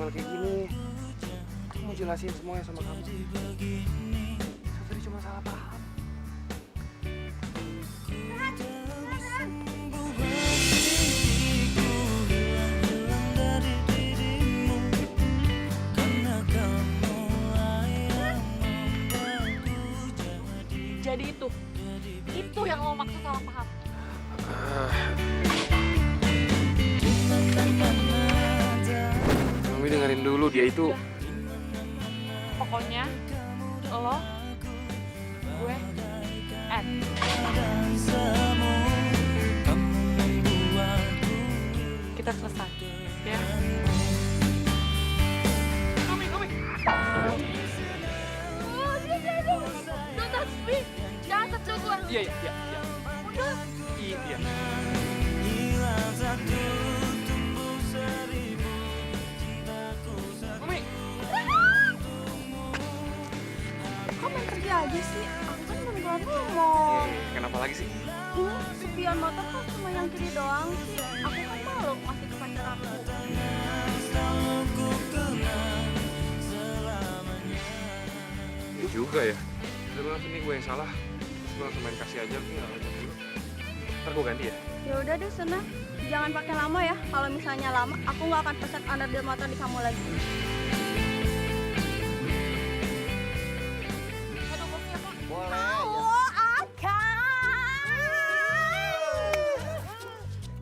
ngomel kayak gini. Aku mau jelasin semuanya sama kamu. Tadi cuma salah paham. Jadi itu yang lo maksud salah paham. Mami dengerin dulu, dia itu. Pokoknya lo, gue, Ed. Kita selesai, ya. Kami. Oh, don't touch me. Jangan sentuh gue. Iya. Udah. Iya. Mami. Kok main pergi aja sih? Aku kan beneran ngomong. Kenapa lagi sih? Ini spion motor kok cuma yang kiri doang sih? Aku kan malu kasih ke pacar aku. Ya juga ya. Udah langsung nih gue yang salah. Terus gue langsung main kasih aja, gue nggak ngajak dulu. Ntar gue ganti ya. Ya udah deh sana. Jangan pakai lama ya. Kalau misalnya lama, aku nggak akan pesan onderdil motor di kamu lagi. Aduh, maaf ya, Kak. Boleh.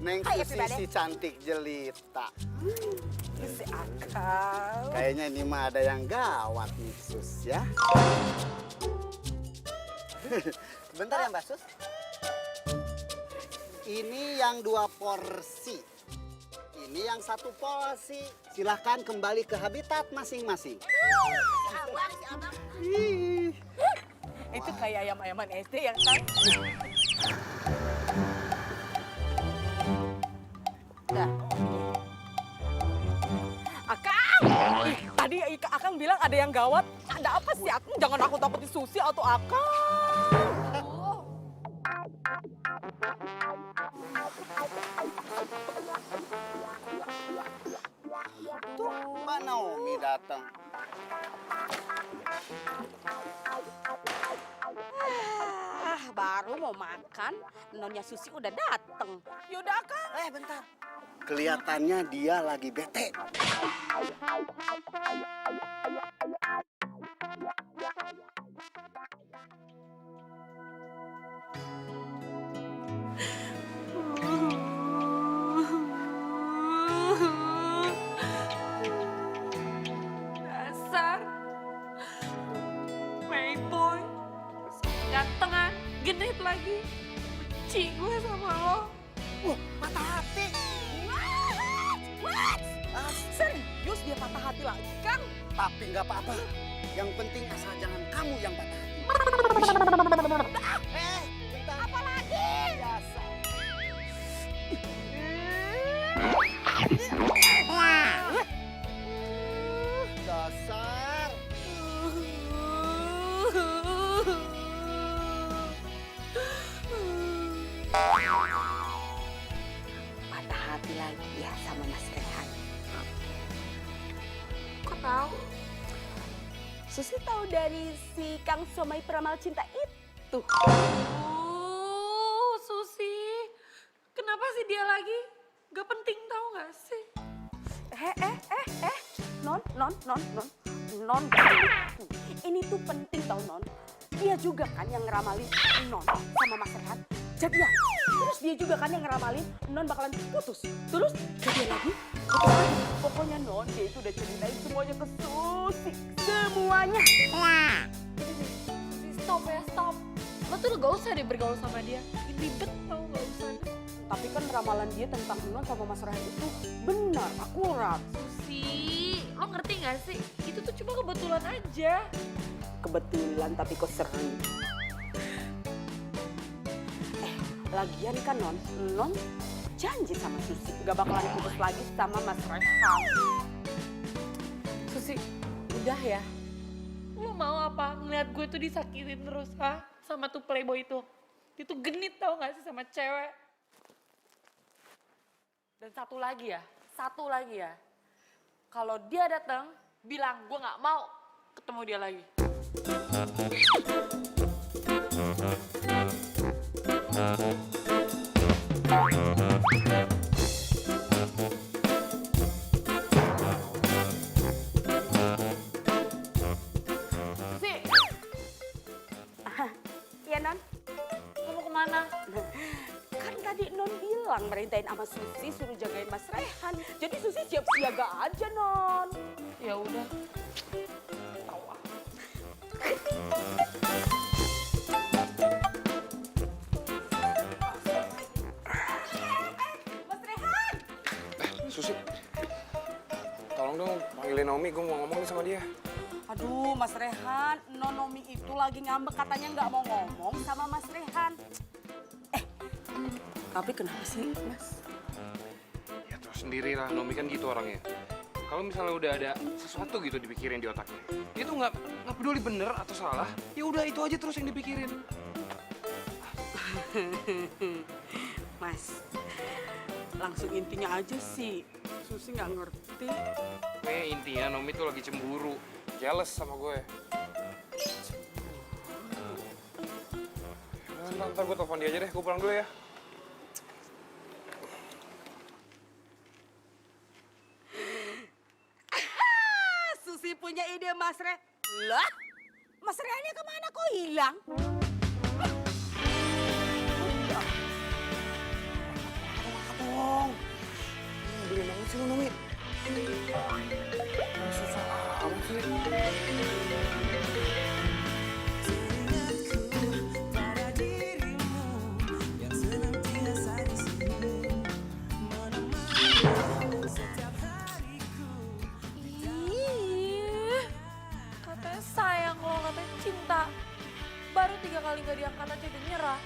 Neng Susi si cantik jelita. Si Akal. Kayaknya ini mah ada yang gawat nih Sus ya. Bentar ya Mbak Sus. Ini yang 2 porsi. Ini yang 1 porsi. Silahkan kembali ke habitat masing-masing. Ih. Itu kayak ayam-ayaman SD yang kan? Dah. Akang! Tadi Akang bilang ada yang gawat. Ada apa sih Akang? Jangan aku takutin Susi atau Akang. Tuh Mbak Naomi datang. Baru mau makan, Nyonya Susi udah dateng. Yaudah Akang. Bentar. Kelihatannya dia lagi bete. Dasar Playboy, gantengan, genit lagi. Benci gue sama lo. Patah hati. What? Serius dia patah hati lagi, Kang? Tapi nggak apa-apa. Yang penting asal jangan kamu yang patah hati. Bentar. Apa lagi? Biasa. Dasar. Patah hati lagi ya sama Mas Rehan. Kok tahu? Susi tahu dari si Kang Somai peramal cinta itu. Susi. Kenapa sih dia lagi? Gak penting tahu gak sih? Non, gak. Ini tuh penting tau Non. Dia juga kan yang ngeramalin Non sama Mas Rehan jadian. Terus dia juga kan yang ngeramalin Non bakalan putus. Terus jadian lagi. Pokoknya Non dia itu udah ceritain semuanya ke Susi. Semuanya. Susi, stop ya, stop. Lo tuh gak usah deh bergaul sama dia. Bikin ribet tau, gak usah. Tapi kan ramalan dia tentang Non sama Mas Rehan itu benar, akurat. Susi, lo ngerti gak sih? Itu tuh cuma kebetulan aja. Kebetulan tapi kok sering. Lagian kan Non janji sama Susi gak bakalan putus lagi sama Mas Rehan. Susi, udah ya. Lo mau apa? Ngeliat gue tuh disakitin terus, ha? Sama tuh playboy itu. Dia tuh genit tau gak sih sama cewek. Dan satu lagi ya. Kalau dia datang, bilang gue nggak mau ketemu dia lagi. Susi, Iya Non. lo mau kemana? Kan tadi Non bilang merintahin sama Susi suruh jagain Mas Rehan. Jadi Susi siap siaga aja Non. Ya udah. Tahu ah. Mas Rehan. Susi, tolong dong panggilin Naomi, gue mau ngomong nih sama dia. Aduh Mas Rehan, Nonomi itu lagi ngambek katanya nggak mau ngomong sama Mas Rehan. Tapi kenapa sih Mas? Ya terus sendiri lah, Naomi kan gitu orangnya. Kalau misalnya udah ada sesuatu gitu dipikirin di otaknya, dia tuh nggak peduli bener atau salah, ya udah itu aja terus yang dipikirin. Mas, langsung intinya aja sih. Susi nggak ngerti. Intinya Naomi tuh lagi cemburu, jealous sama gue. Ntar gue telepon dia aja deh, gue pulang dulu ya. Susi punya ide Mas Rehan. Lah, Mas Rehannya kemana kok hilang? Dong, beli banget sih lu Naomi. Susah amat sih. Ih, katanya sayang lo, katanya cinta. Baru 3 kali gak diangkat aja udah nyerah.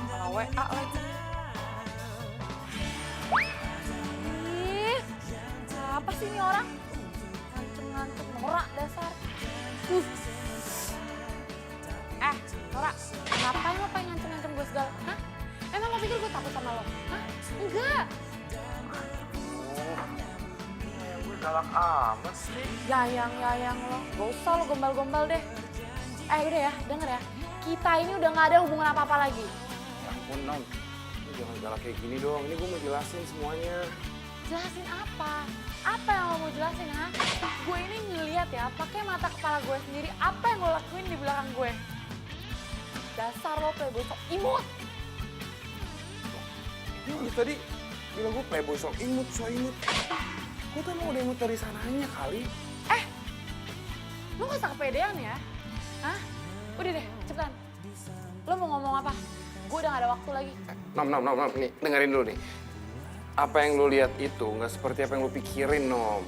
Malah WA lagi. Ih, apa sih ini orang? Ngancem-ngancem, norak dasar. Nora, ngapain lo pengen ngancem-ngancem gue segala? Hah? Emang lo pikir gue takut sama lo? Hah? Enggak. Gue galak amat sih. Yayang lo. Gak usah lo gombal-gombal deh. Udah ya, denger ya. Kita ini udah gak ada hubungan apa-apa lagi. Ya ampun, Nom. Lu jangan galak kayak gini dong. Ini gue mau jelasin semuanya. Jelasin apa? Apa yang lo mau jelasin, ha? Gue ini ngeliat ya, pakai mata kepala gue sendiri, apa yang lo lakuin di belakang gue. Dasar lo playboy sok imut. Lu tadi bilang gue playboy sok imut. Gue kan mau udah imut dari sananya kali. Lo gak usah kepedean ya? Hah? Udah deh, cepetan. Lo mau ngomong apa? Gue udah gak ada waktu lagi. Nom. Nih, dengerin dulu nih. Apa yang lu lihat itu nggak seperti apa yang lu pikirin, Nom.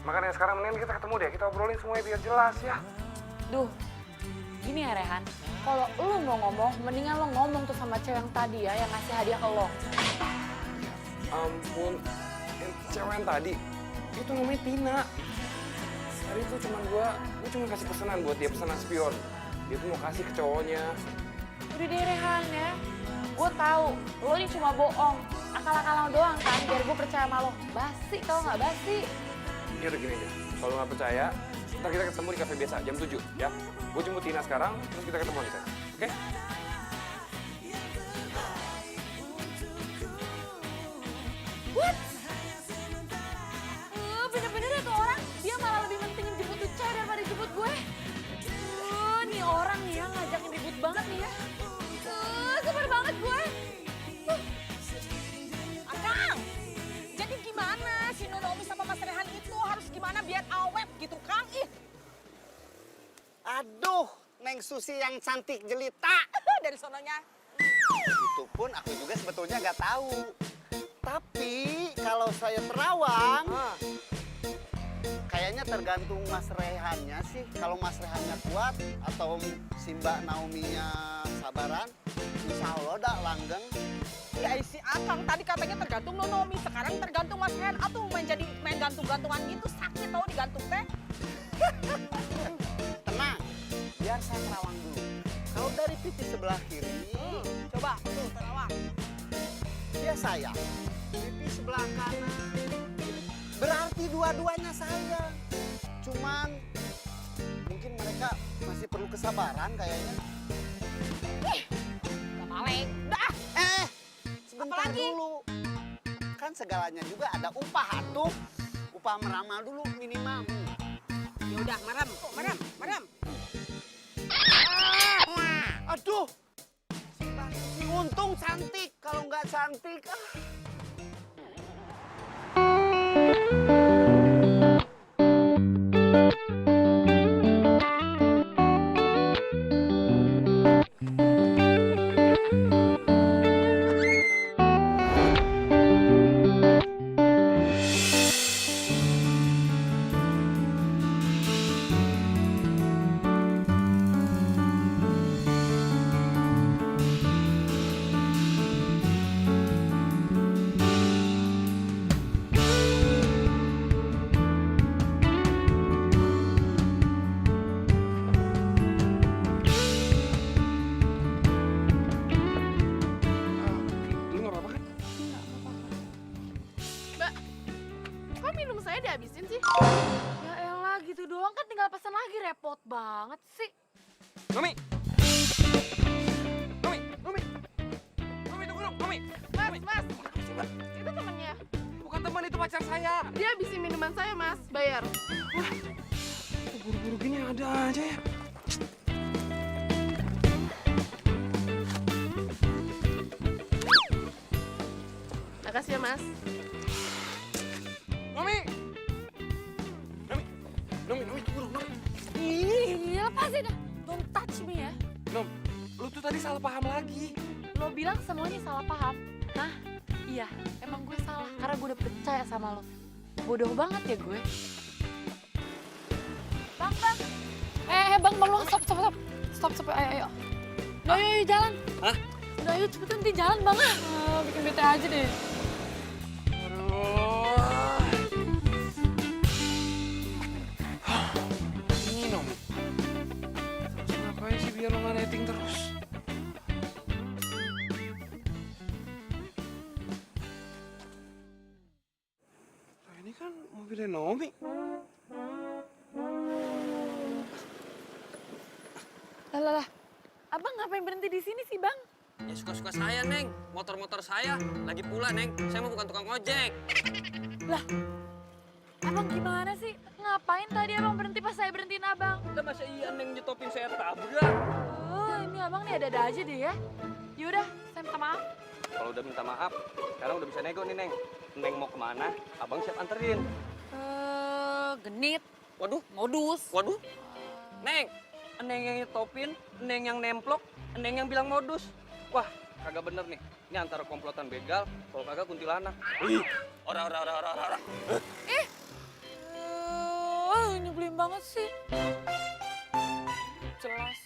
Makanya sekarang mendingan kita ketemu deh, kita obrolin semuanya biar jelas ya. Duh, gini ya Rehan. Kalau lo mau ngomong, mendingan lo ngomong tuh sama cewek yang tadi ya, yang ngasih hadiah ke lo. Ampun, yang cewek yang tadi, itu namanya Tina. Tadi itu gue cuma kasih pesanan buat dia, pesanan spion. Dia tuh mau kasih ke cowoknya. Udah deh Rehan ya. Gue tahu lo ini cuma bohong. Akal-akalan doang kan, biar gue percaya sama lo. Basi kalau nggak basi. Ya udah gini aja, kalau lu nggak percaya, ntar kita ketemu di kafe biasa, jam 7 ya. Gue jemput Tina sekarang, terus kita ketemu di sana, oke? What? Bener-bener ya tuh orang, dia malah lebih mentingin jemput tuh cewek daripada jemput gue. Nih orang nih ya ngajakin ribut banget nih ya. Super banget gue. Akang, jadi gimana si Nonomi sama Mas Rehan itu harus gimana biar awet gitu Kang? Aduh, Neng Susi yang cantik jelita. Dari sononya. Itu pun aku juga sebetulnya nggak tahu. Tapi kalau saya terawang, kayaknya tergantung Mas Rehannya sih. Kalau Mas Rehannya kuat atau si Mbak Naominya sabaran, insya Allah dah langgeng. Ya si Akang tadi kata pengen tergantung Nonomi, sekarang tergantung Mas Hen. Atuh main gantung-gantungan gitu, sakit tau digantung teh. Tenang, biar saya terawang dulu. Kalau dari pipi sebelah kiri, Coba, tuh terawang. dia saya. Pipi sebelah kanan, berarti dua-duanya saya. Cuman mungkin mereka masih perlu kesabaran kayaknya. Gak balik. Dah, Sebentar Apalagi? dulu. Kan segalanya juga ada upah atuh. Upah meramal dulu minimal. ya udah merem. Aduh. Untung cantik. Kalau nggak cantik, Lu nggak apa-apa kan? Mbak, kok minum saya dihabisin sih? Ya elah gitu doang kan tinggal pesan lagi, repot banget sih. Nomi! Nomi, tunggu dong, Nomi! Mas, itu temennya. Bukan teman, itu pacar saya. Dia habisin minuman saya, Mas. Bayar. Buru-buru gini ada aja ya. Makasih ya, Mas. Nomi, tunggu dong, Nomi. Ih, lepasin dah. Don't touch me ya. Nom, lu tuh tadi salah paham lagi. Lo bilang semuanya salah paham. Hah? Iya, emang gue salah karena gue udah percaya sama lo. Bodoh banget ya gue. Bang. Bang, lo stop, ayo. Udah, ayo, jalan. Hah? Udah, ayo cepetan nanti jalan, Bang. Bikin bete aja deh. Aduh. Ini Nom. Ngapain sih biar lo nggak netting terus? Nah, ini kan mobilnya Nomi. Lah. Abang ngapain berhenti di sini sih, Bang? Ya suka-suka saya, Neng. Motor-motor saya. Lagi pula, Neng. Saya mah bukan tukang ojek. Lah, abang gimana sih? Ngapain tadi abang berhenti pas saya berhentiin abang? Udah masa iya, Neng, nyetopin saya tabrak? Oh, ini abang nih ada-ada aja deh ya. Yaudah, saya minta maaf. Kalau udah minta maaf, sekarang udah bisa nego nih, Neng. Neng mau kemana? Abang siap anterin. Genit, Waduh, modus. waduh. Neng, Neng yang nyetopin, Neng yang nemplok, Neng yang bilang modus. Wah, kagak bener nih. Ini antara komplotan begal, kalau kagak kuntilanak. Ih, ora. Nyebelin banget sih. Jelas.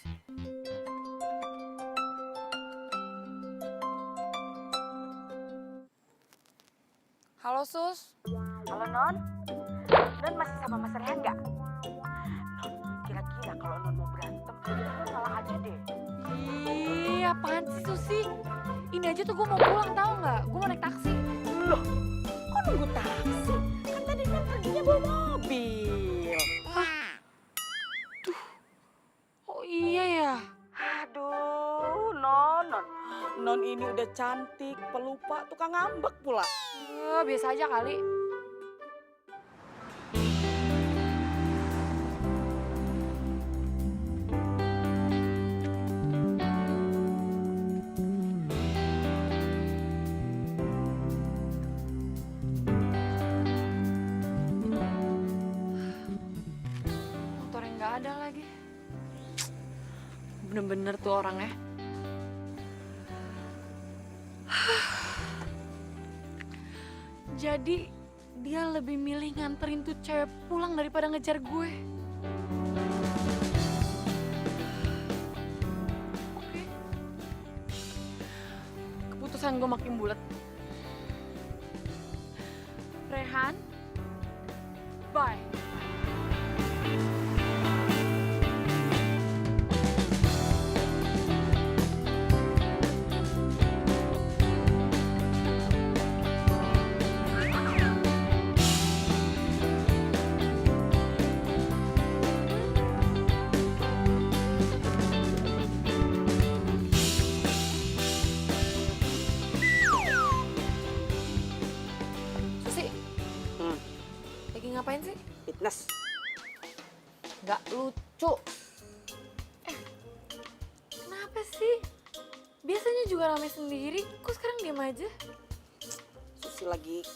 Halo, Sus. Halo Non, Non masih sama Mas Rehan nggak? Non, kira-kira kalau Non mau berantem, Non malah aja deh. Ih, apaan sih, Susi? Ini aja tuh gue mau pulang, tahu nggak? Gue mau naik taksi. Loh, kok nunggu taksi? Kan tadi Non perginya bawa mobil. Oh iya ya. Aduh, Non ini udah cantik, pelupa, tukang ngambek pula. Biasa aja kali. Motornya nggak ada lagi. Bener-bener tuh orangnya. Jadi dia lebih milih nganterin tuh cewek pulang daripada ngejar gue. Oke. Keputusan gue makin bulat. Rehan. Bye. Susi, lagi ngapain sih? Fitness. Nggak lucu. Kenapa sih? Biasanya juga rame sendiri, kok sekarang diem aja? Susi lagi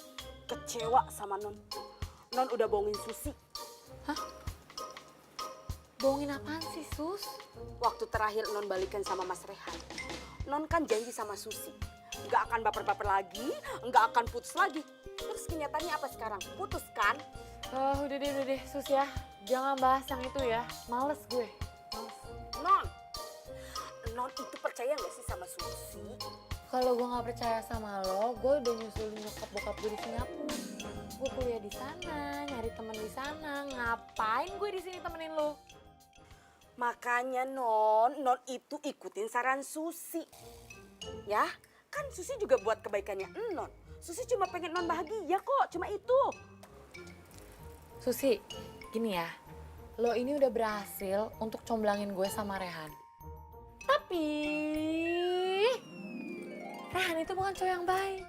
kecewa sama Non. Non udah bohongin Susi. Bohongin apaan sih, Sus? Waktu terakhir Non balikan sama Mas Rehan, Non kan janji sama Susi. Nggak akan baper-baper lagi, nggak akan putus lagi. Terus kenyataannya apa sekarang? Putus kan? Udah deh, Sus ya. Jangan bahas yang itu ya. Males gue. Males. Non, Non itu percaya nggak sih sama Susi? Kalau gue nggak percaya sama lo, gue udah nyusulin nyokap bokap gue di Singapura. Gue kuliah di sana, nyari temen di sana. Ngapain gue di sini temenin lo? Makanya Non itu ikutin saran Susi. Ya, kan Susi juga buat kebaikannya Non. Susi cuma pengen Non bahagia kok, cuma itu. Susi, gini ya. Lo ini udah berhasil untuk comblangin gue sama Rehan. Tapi Rehan itu bukan cowok yang baik.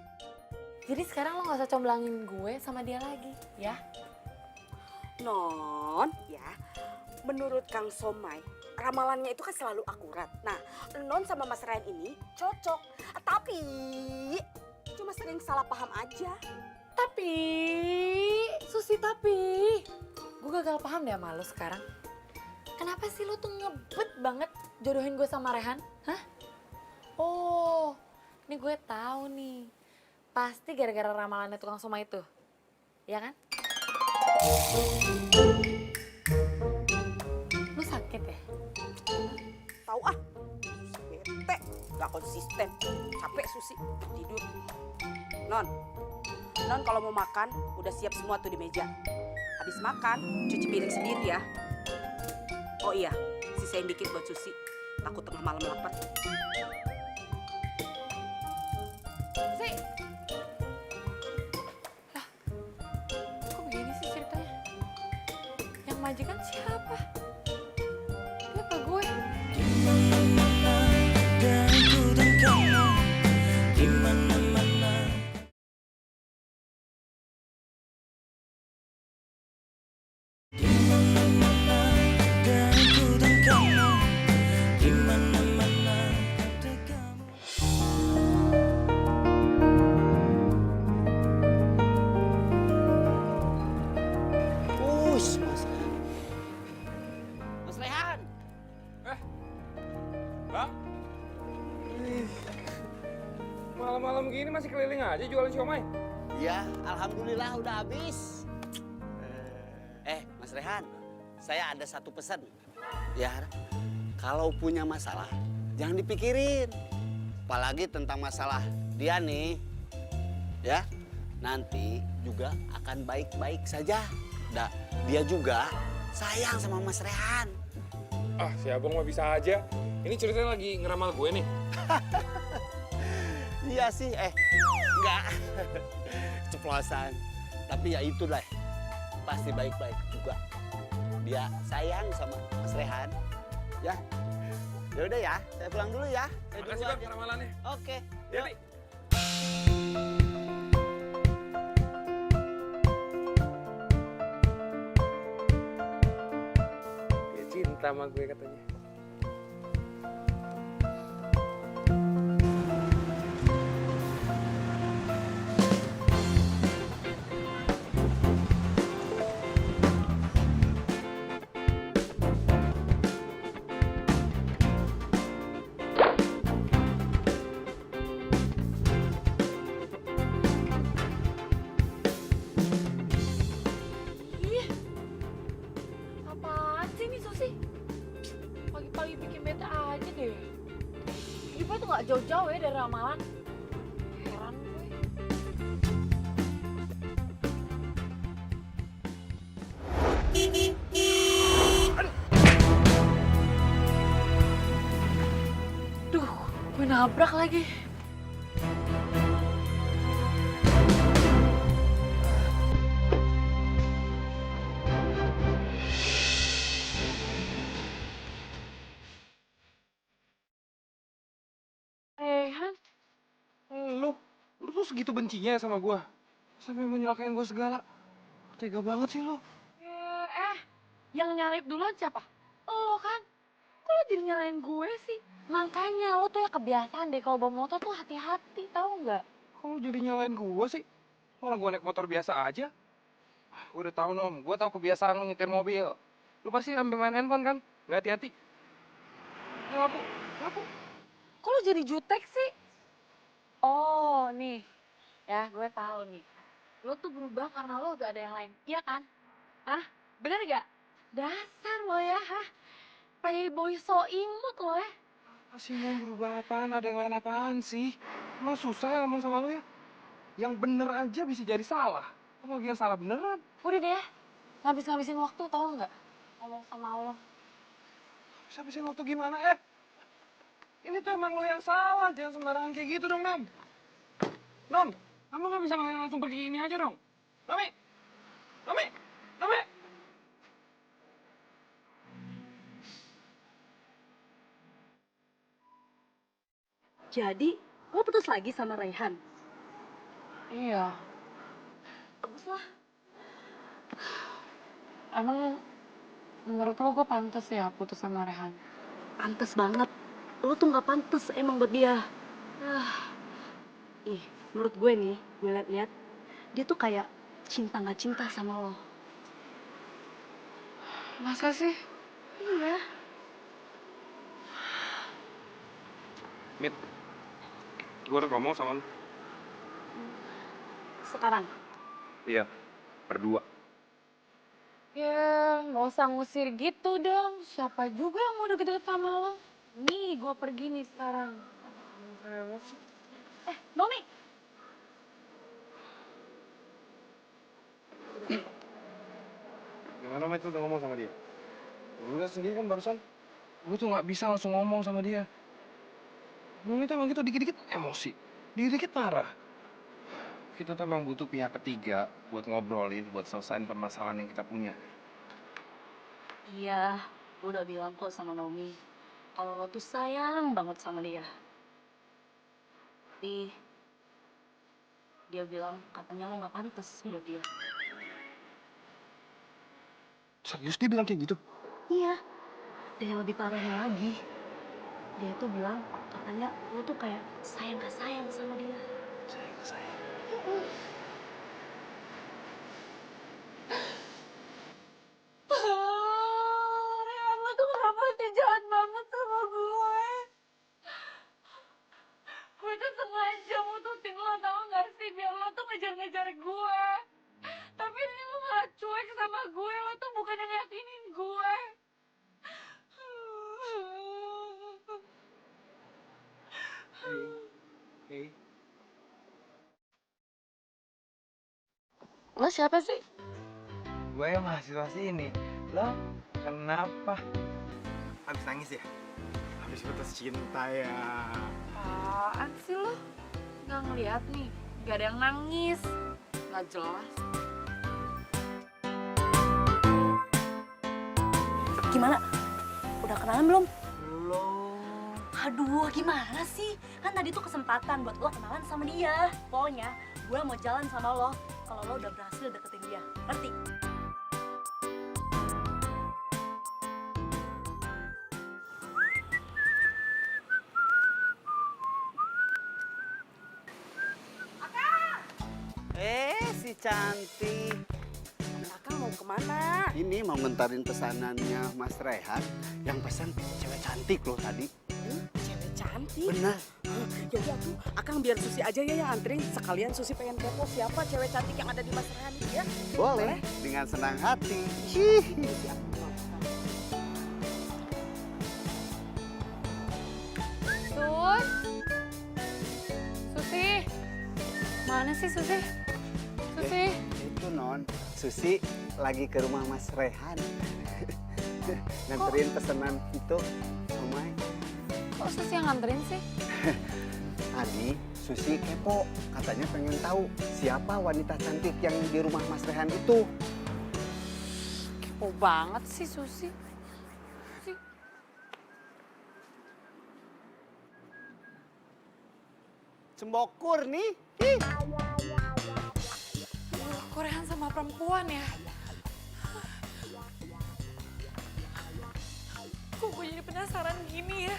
Jadi sekarang lo gak usah comblangin gue sama dia lagi, ya? Non, ya, menurut Kang Somai, ramalannya itu kan selalu akurat. Nah, Non sama Mas Rehan ini cocok. Tapi cuma sering salah paham aja. Tapi, Susi gue gagal paham deh sama lo sekarang. Kenapa sih lo tuh ngebet banget jodohin gue sama Rehan? Hah? Oh, ini gue tahu nih. Pasti gara-gara ramalannya tukang Somai itu. Ya kan? Lu sakit ya? Tahu ah, Susi bete, gak konsisten, capek Susi, tidur. Non kalau mau makan udah siap semua tuh di meja. Habis makan, cuci piring sendiri ya. Oh iya, sisain dikit buat Susi, takut tengah malam lapar. Susi! Lah, kok begini sih ceritanya? Yang majikan siapa? Dia apa gue? Mas Rehan. Mas Rehan. Bang? Malam-malam gini masih keliling aja jualan siomay? Ya, alhamdulillah udah habis. Mas Rehan, saya ada satu pesan. Ya, kalau punya masalah, jangan dipikirin. Apalagi tentang masalah dia nih. Ya, nanti juga akan baik-baik saja. Dia juga sayang sama Mas Rehan. Ah, si abang mah bisa aja. Ini ceritanya lagi ngeramal gue nih. Iya sih, enggak. Ceplosan. Tapi ya itulah, pasti baik-baik juga. Dia sayang sama Mas Rehan. Ya, ya udah ya, saya pulang dulu ya. Saya Makasih bang ramalannya. Oke. Jadi. Dia cinta sama gue katanya. Ih, apaan sih ini Susi? Pagi-pagi bikin bete aja deh. Hidupnya tuh gak jauh-jauh ya dari ramalan. Heran gue. nabrak lagi. Han, Lu tuh segitu bencinya sama gua. Sampai mau nyelakain gua segala. Tega banget sih lu. yang nyalip duluan siapa? Lo kan? Kok lo jadi nyalain gue sih? Makanya lo tuh ya kebiasaan deh kalau bawa motor tuh hati-hati, tahu nggak? Kok lu jadi nyalain gua sih? Malah gua naik motor biasa aja. Gua udah tahu Nom, gua tahu kebiasaan lu nyetir mobil. Lu pasti sambil main handphone kan? Nggak hati-hati. Ngaku, ngaku. Kok lo jadi jutek sih? Oh, nih. Ya, gue tahu nih. Lo tuh berubah karena lo gak ada yang lain. Iya kan? Hah? Bener gak? Dasar lo ya, hah? Playboy so imut lo ya. Masih mau berubah apaan? Ada yang lain apaan sih? Emang susah ya ngomong sama lu ya? Yang bener aja bisa jadi salah. Apa lagi yang salah beneran? Udah deh ya. Ngabis-ngabisin waktu tau nggak? Ngomong sama lo. Bisa habisin waktu gimana? Ini tuh emang lo yang salah. Jangan sembarangan kayak gitu dong, Nom. Nom, kamu nggak bisa langsung pergi ini aja dong. Nomi, Nomi, Nomi. Jadi, lo putus lagi sama Raihan? Iya. Bagus lah. Emang menurut lo gue pantas ya putus sama Rehan? Pantes banget. Lo tuh nggak pantes emang buat dia. Ih, menurut gue nih, gue liat-liat, dia tuh kayak cinta nggak cinta sama lo. Masa sih? Iya. Mit, gue udah ngomong sama lu. Sekarang. Iya, berdua. Ya, nggak usah ngusir gitu dong. Siapa juga yang mau deket-deket sama lo? Nih, gue pergi nih sekarang. Nomi! Gimana, Mit? Lu udah ngomong sama dia? Lu lihat sendiri kan barusan. Gue tuh nggak bisa langsung ngomong sama dia. Emang itu emang gitu dikit-dikit emosi. Dikit-dikit marah. Kita tuh emang butuh pihak ketiga buat ngobrolin, buat selesaiin permasalahan yang kita punya. Iya, gue udah bilang kok sama Nomi. Kalau lo tuh sayang banget sama dia. Tapi, dia bilang katanya lo gak pantas buat dia. Serius dia bilang kayak gitu? Iya, dan yang lebih parahnya lagi, dia tuh bilang katanya lo tuh kayak sayang gak sayang sama dia. Sayang. Rehan, lo tuh kenapa sih jahat banget sama gue? Gue tuh sengaja mutusin lo, tau gak sih? Biar lo tuh ngejar-ngejar gue. Tapi ini lo malah cuek sama gue. Lo tuh bukan yang yakinin gue. Hey. Lo siapa sih? Gue mahasiswa sini. Lo kenapa? Habis nangis ya? Habis putus cinta ya? Apaan sih lo? Nggak ngeliat nih. Gak ada yang nangis. Nggak jelas. Gimana? Udah kenalan belum? Belum. Aduh, gimana sih? Kan tadi tuh kesempatan buat lo kenalan sama dia. Pokoknya, gue mau jalan sama lo kalau lo udah berhasil deketin dia. Ngerti? Si cantik. Kakak mau kemana? Ini mau ngentarin pesanannya Mas Rehan yang pesan cewek cantik loh tadi. Cewek cantik. Benar. Jadi Akang biar Susi aja ya yang anterin. Sekalian Susi pengen kepo siapa cewek cantik yang ada di Mas Rehan itu ya. Boleh, dengan senang hati. Hihi. Sus? Susi? Mana sih Susi? Susi? Itu non, Susi lagi ke rumah Mas Rehan. Nganterin pesanan itu, Omay. Kok Susi yang nganterin sih? Tadi Susi kepo, katanya pengen tahu siapa wanita cantik yang di rumah Mas Rehan itu. Kepo banget sih Susi. Cembokur nih. Ih. Korean sama perempuan ya? Kok gue jadi penasaran gini ya?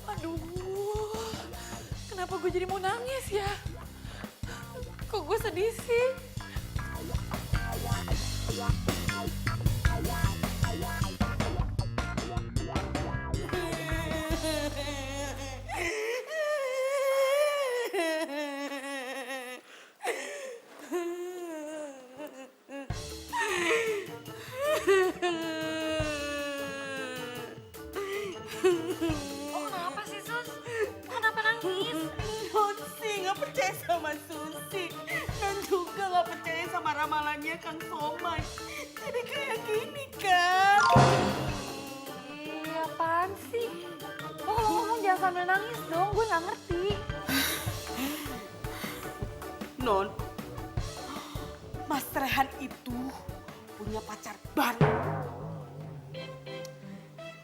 Aduh, kenapa gue jadi mau nangis ya? Kok gue sedih sih? Oh, kenapa sih, Sus? Kenapa nangis? Susi nggak percaya sama Susi dan juga nggak percaya sama ramalannya Kang Somai. Jadi kayak gini kan? Iya, apaan sih? Lo kalau ngomong jangan sambil nangis dong, gue nggak ngerti. Non, Mas Rehan itu punya pacar baru.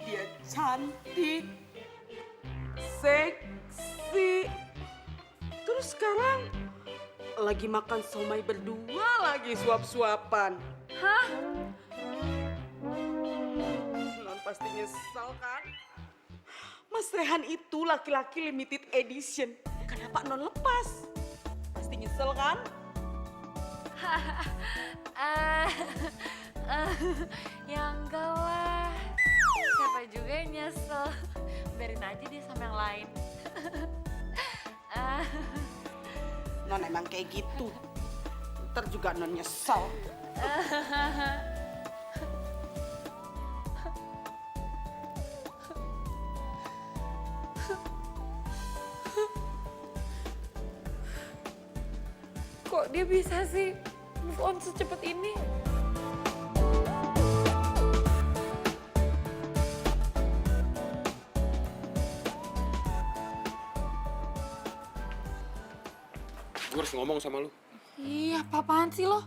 Dia cantik, seksi. Terus sekarang lagi makan somai berdua lagi suap-suapan. Hah? Non pasti nyesel kan? Mas Rehan itu laki-laki limited edition. Kenapa non lepas? Pasti nyesel kan? Ya enggak lah. Siapa juga yang nyesel. Biarin aja dia sama yang lain. Non emang kayak gitu. Ntar juga non nyesel. Kok dia bisa sih move on secepat ini? Gue harus ngomong sama lu. Iya, apa-apaan sih lo?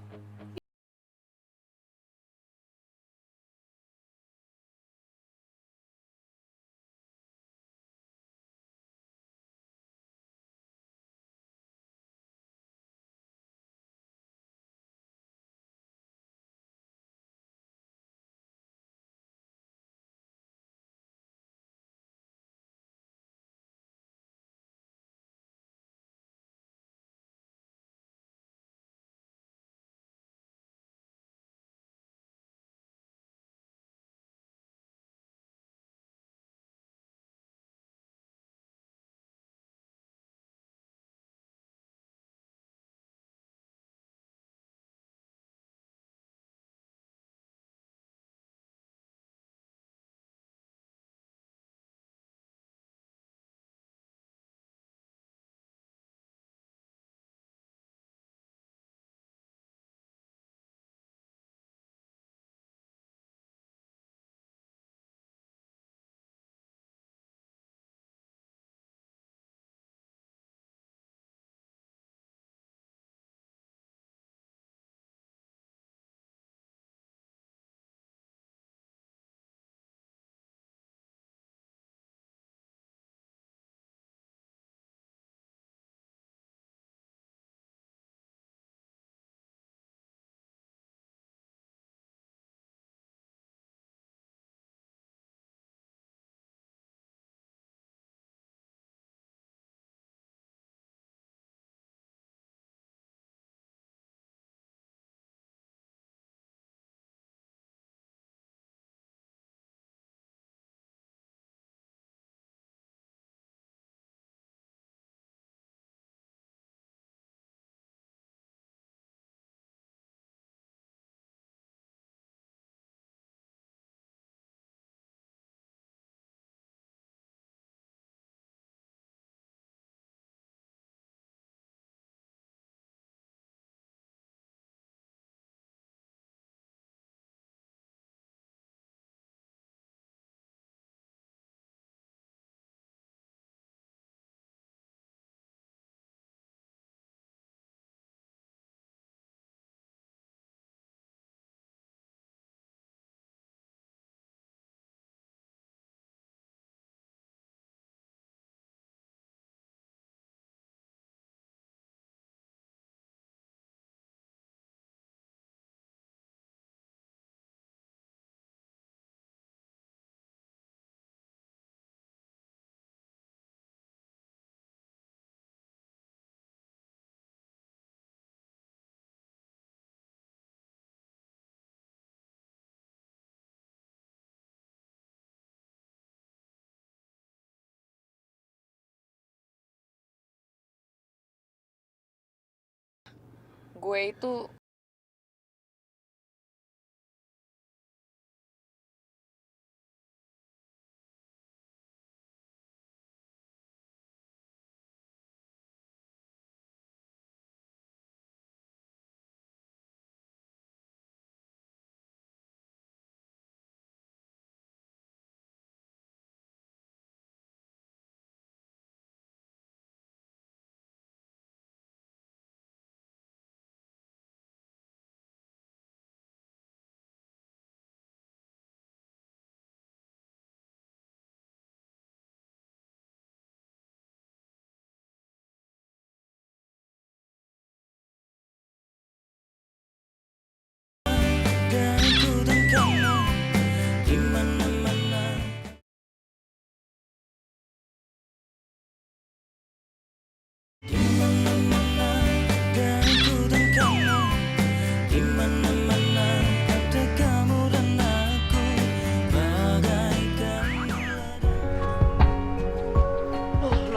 gue itu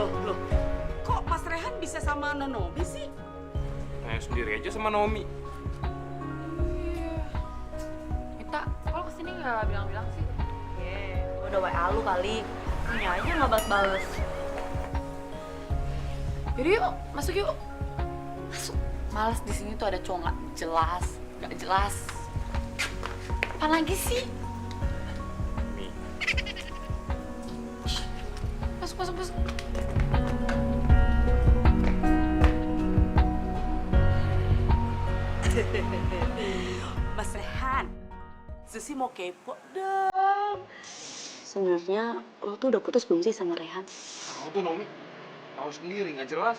Loh. Kok Mas Rehan bisa sama Nonobi sih? Sendiri aja sama Naomi. Mita, kalau kesini nggak bilang-bilang sih? Gue udah WA lu kali. Punya aja nggak bales-bales. Yaudah yuk, masuk yuk. Masuk. Males di sini tuh ada cowok nggak jelas. Apa lagi sih? Mi. Masuk. Mas Rehan, Susi mau kepo dong. Sebenarnya lo tuh udah putus belum sih sama Rehan? Tahu tuh Naomi. Tahu sendiri nggak jelas.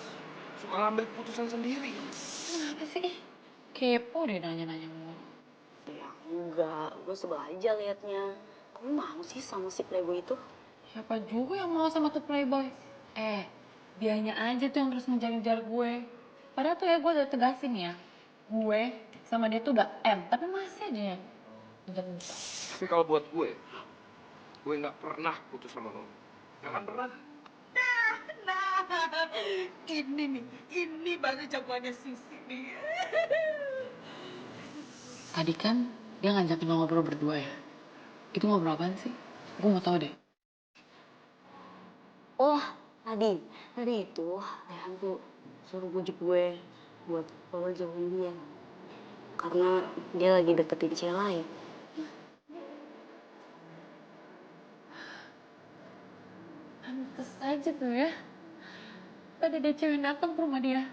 Suka ngambil keputusan sendiri. Kenapa sih? Kepo deh nanya-nanya mulu. Ya enggak, gue sebel aja liatnya. Kok lu mau sih sama si playboy itu? Siapa juga yang mau sama tuh playboy? Dianya aja tuh yang terus ngejar-ngejar gue. Padahal tuh ya gue udah tegasin ya. Gue sama dia tuh udah tapi masih aja yang ngejar-ngejar. Tapi kalau buat gue nggak pernah putus sama Naomi. Nggak akan pernah. Nah, ini baru jagoannya Susi nih. Tadi kan dia ngajakin lo ngobrol berdua ya. Itu ngobrol apaan sih? Gue mau tahu deh. Oh, tadi itu Rehan tuh suruh bujuk gue buat lo jauhin dia. Karena dia lagi deketin cewek lain. Pantes aja tuh ya. Tadi ada cewek datang ke rumah dia.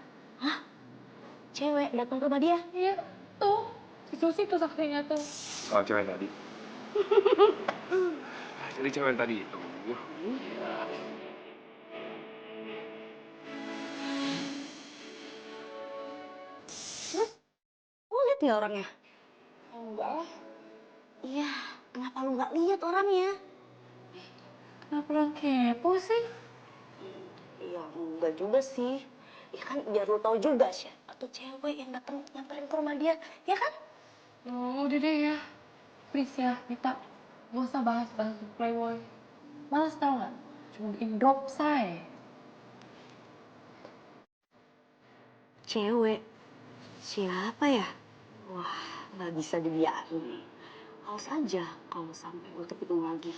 Cewek datang ke rumah dia. Iya, tuh. Si Susi tuh saksinya tuh. Soal cewek tadi. Jadi cewek tadi itu. Terus, lo liat ya orangnya? Enggak lah. Iya, kenapa lu nggak lihat orangnya? Kenapa lo kepo sih? Ya enggak juga sih. Ya kan biar lu tahu juga sih. Atau cewek yang datang nyamperin ke rumah dia, ya kan? Udah deh ya. Please ya, Mita. Gak usah bahas-bahas playboy. Males tau gak? Cuma bikin drop say. Cewek? Siapa ya? Wah, nggak bisa dibiarin. Awas aja kalau sampai gue ketemu lagi.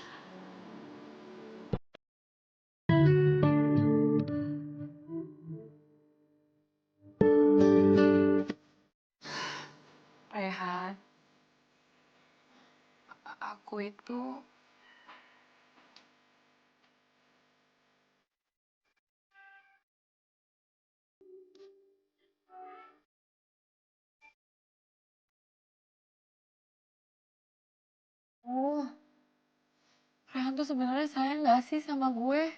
Rehan, aku itu Rehan tuh sebenarnya sayang gak sih sama gue?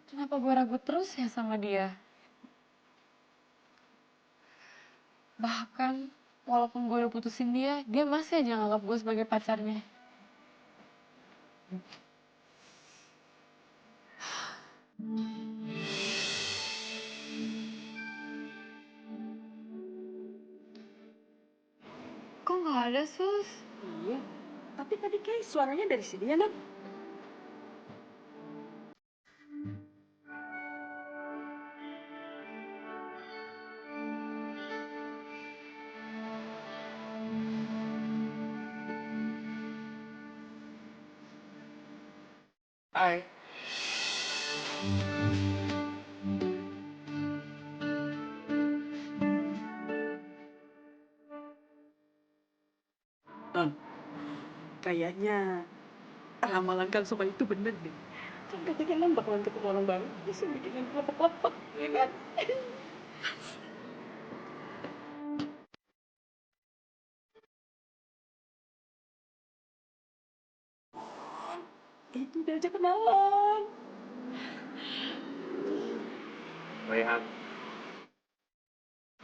Kenapa gue ragu terus ya sama dia? Bahkan walaupun gue udah putusin dia, dia masih aja nganggap gue sebagai pacarnya. Kok gak ada, Sus? Iya, tapi tadi kayak suaranya dari sini ya, Nan? Hai. Kayaknya ramalan Kang Somai itu bener deh. Kan katanya non bakalan ketemu orang baru, bisa bikinin lepek-lepek, ya kan? Itu udah aja kenalan. Rehan.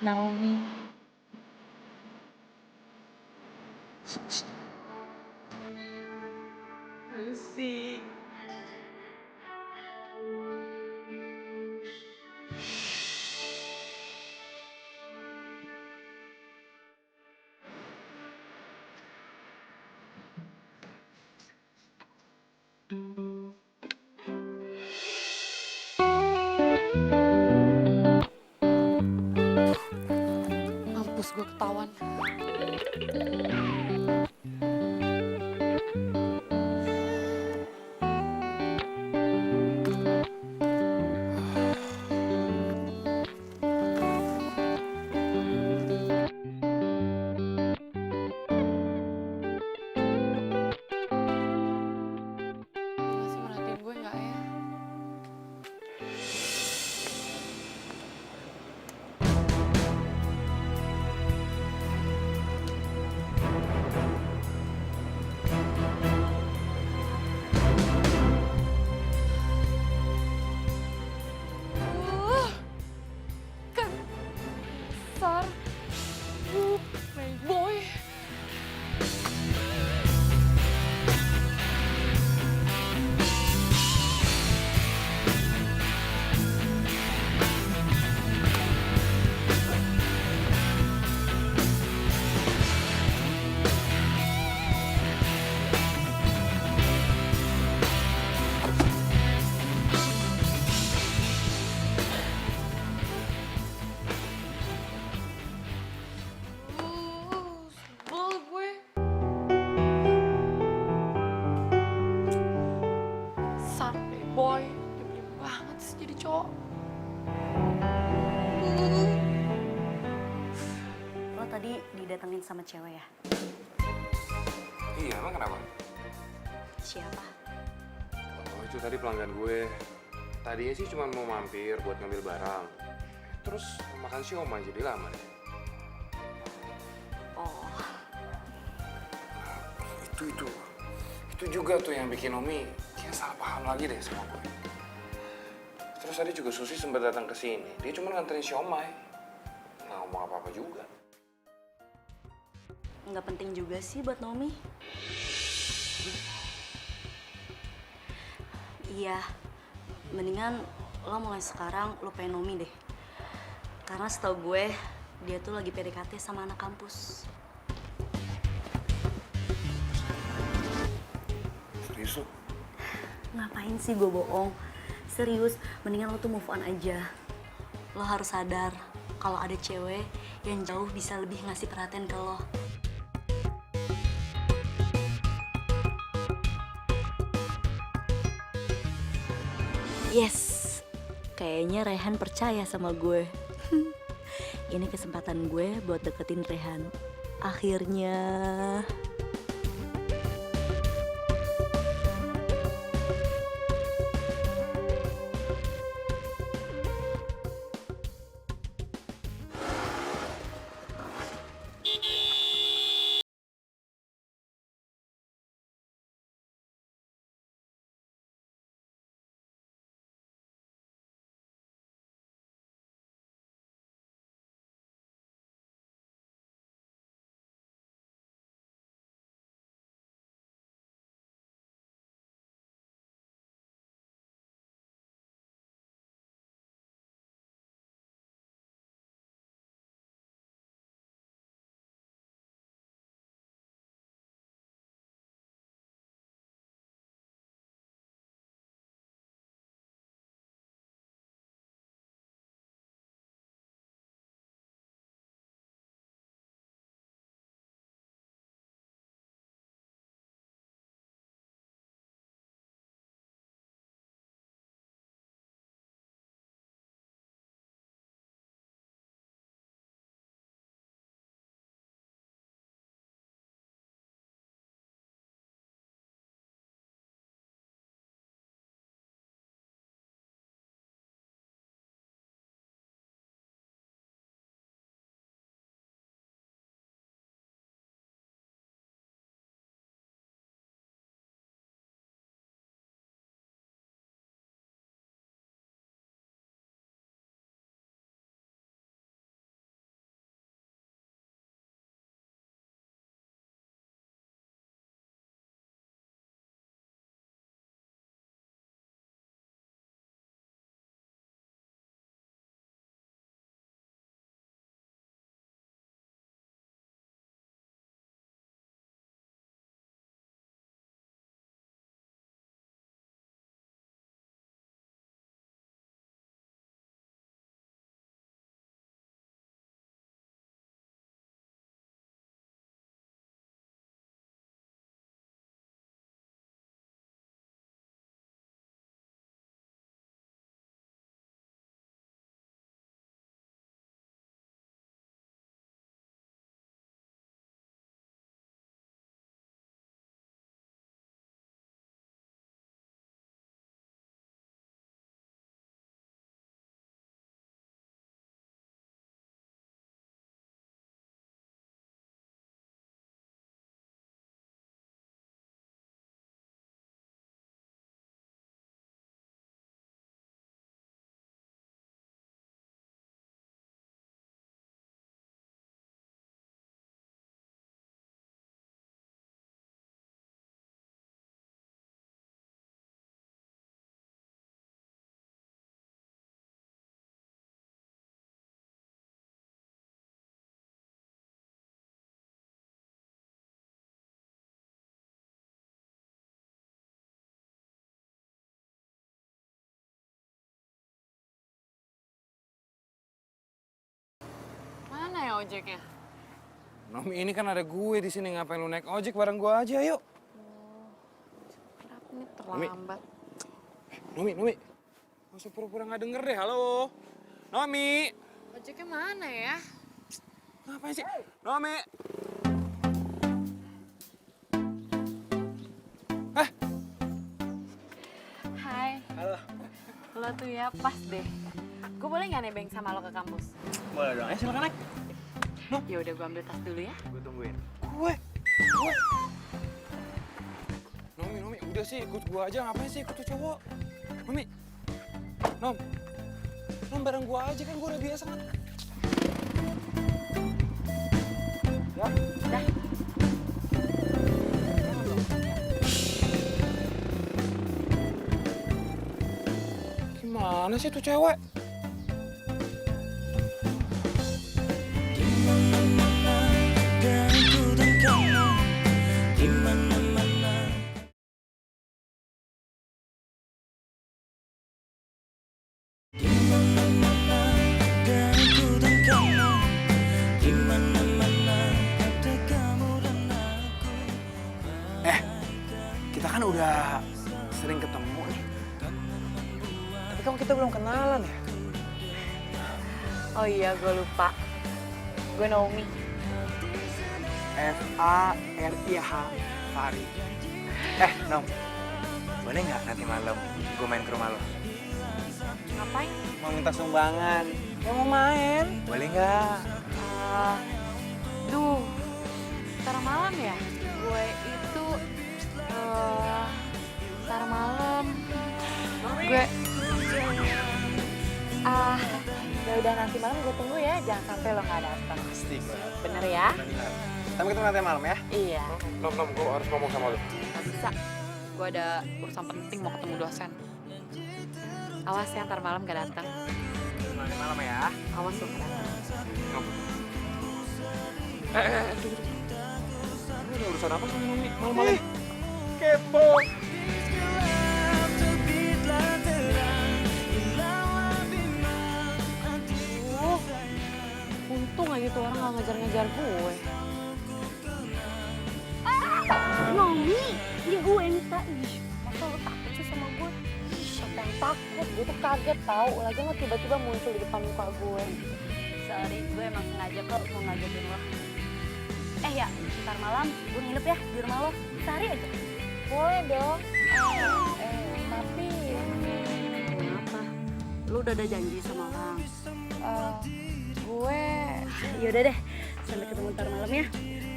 Naomi. Asik. Mampus gue ketahuan. Dia masih merhatiin gue nggak ya? Kan besar, playboy. Sebel gue. Besar, playboy. Nyebelin banget sih jadi cowok. Lo tadi didatengin sama cewek ya? Iya, emang kenapa? Siapa? Oh, itu tadi pelanggan gue. Tadinya sih cuma mau mampir buat ngambil barang. Terus makan siomay jadi lama deh. Oh, Itu juga tuh yang bikin Omi kayak salah paham lagi deh sama gue. Terus tadi juga Susi sempat datang ke sini. Dia cuma nganterin siomay. Nggak ngomong apa-apa juga. nggak penting juga sih buat Naomi. Iya, mendingan lo mulai sekarang lupain Naomi deh. Karena setahu gue, dia tuh lagi PDKT sama anak kampus. Serius lu? Ngapain sih gue bohong? Serius, mendingan lo tuh move on aja. Lo harus sadar kalau ada cewek yang jauh bisa lebih ngasih perhatian ke lo. Yes, kayaknya Rehan percaya sama gue. Ini kesempatan gue buat deketin Rehan. Akhirnya. ojeknya? Nomi, ini kan ada gue di sini, ngapain lu naik ojek bareng gue aja, yuk. Kenapa nih terlambat? Nomi, Nomi. Gak usah pura-pura nggak denger deh, halo. Nomi. Ojeknya mana ya? Ngapain sih? Nomi. Hai. Halo. Lo tuh ya pas deh. Gue boleh nggak nebeng sama lo ke kampus? Boleh dong, silakan naik. Ya udah gue ambil tas dulu ya. Gue tungguin. Gue. Nomi, Nomi, udah sih ikut gue aja, ngapain sih ikut tuh cowok? Nomi. Nom. Nom bareng gue aja kan, gue udah biasa kan. Ya. Dah. Gimana sih tuh cewek? Kita kan udah sering ketemu nih. Tapi kan kita belum kenalan ya? Oh iya, gue lupa. Gue Naomi. F-A-R-I-H, Fari. Nom, boleh nggak nanti malam gue main ke rumah lo? Ngapain? Mau minta sumbangan. Ya mau main. Boleh nggak? Duh, ntar malam ya? Gue itu, ntar malam. Gue, ya udah nanti malam gue tunggu ya, jangan sampai lo nggak datang. Pasti gue. Bener ya? Tapi ketemu nanti malam ya. Iya. Nom, gue harus ngomong sama lu. Gak bisa. Gue ada urusan penting mau ketemu dosen. Awas ya, ntar malam gak datang. Nanti malam ya. Awas lo gak datang. Tunggu. Ini ada urusan apa sama Nomi malam-malam? Kepo. Untung aja tuh orang gak ngejar-ngejar gue. Nomi, ini gue minta. Ih, masa lo takut sih sama gue? Ih, siapa yang takut? Gue tuh kaget tau. Lagi lo tiba-tiba muncul di depan muka gue. Sorry, gue emang sengaja kok mau ngajakin lo. Ya, ntar malam gue nginep ya di rumah lo. Sehari aja. Boleh dong. Tapi... Kenapa? Lo udah ada janji sama orang? gue... Yaudah deh, sampai ketemu ntar malam ya.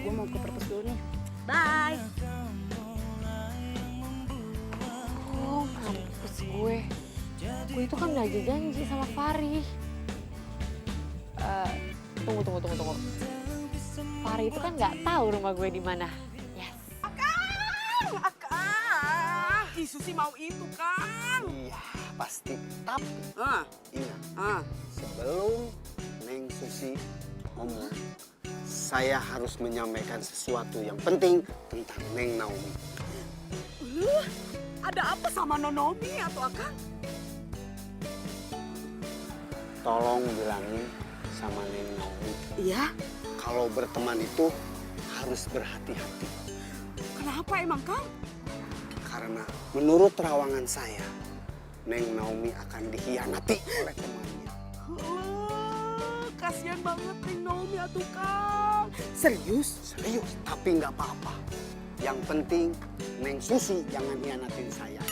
Gue mau ke perpus dulu nih. Bye! Oh, mampus gue. Gue itu kan udah janji sama Fari. Tunggu. Fari itu kan nggak tahu rumah gue di mana. Yes. Akang. Ih, Susi mau itu, Kang. Iya, pasti. Tapi Ah, ingat, sebelum Neng Susi ngomong, saya harus menyampaikan sesuatu yang penting tentang Neng Naomi. ada apa sama Nonomi atau Akang? Tolong bilangin sama Neng Naomi, Iya. kalau berteman itu harus berhati-hati. Kenapa emang, Kang? Karena menurut terawangan saya, Neng Naomi akan dikhianati oleh temannya. Kasian banget Neng Naomi atuh, Kang. Serius? Serius, tapi nggak apa-apa. Yang penting Neng Susi jangan hianatin saya.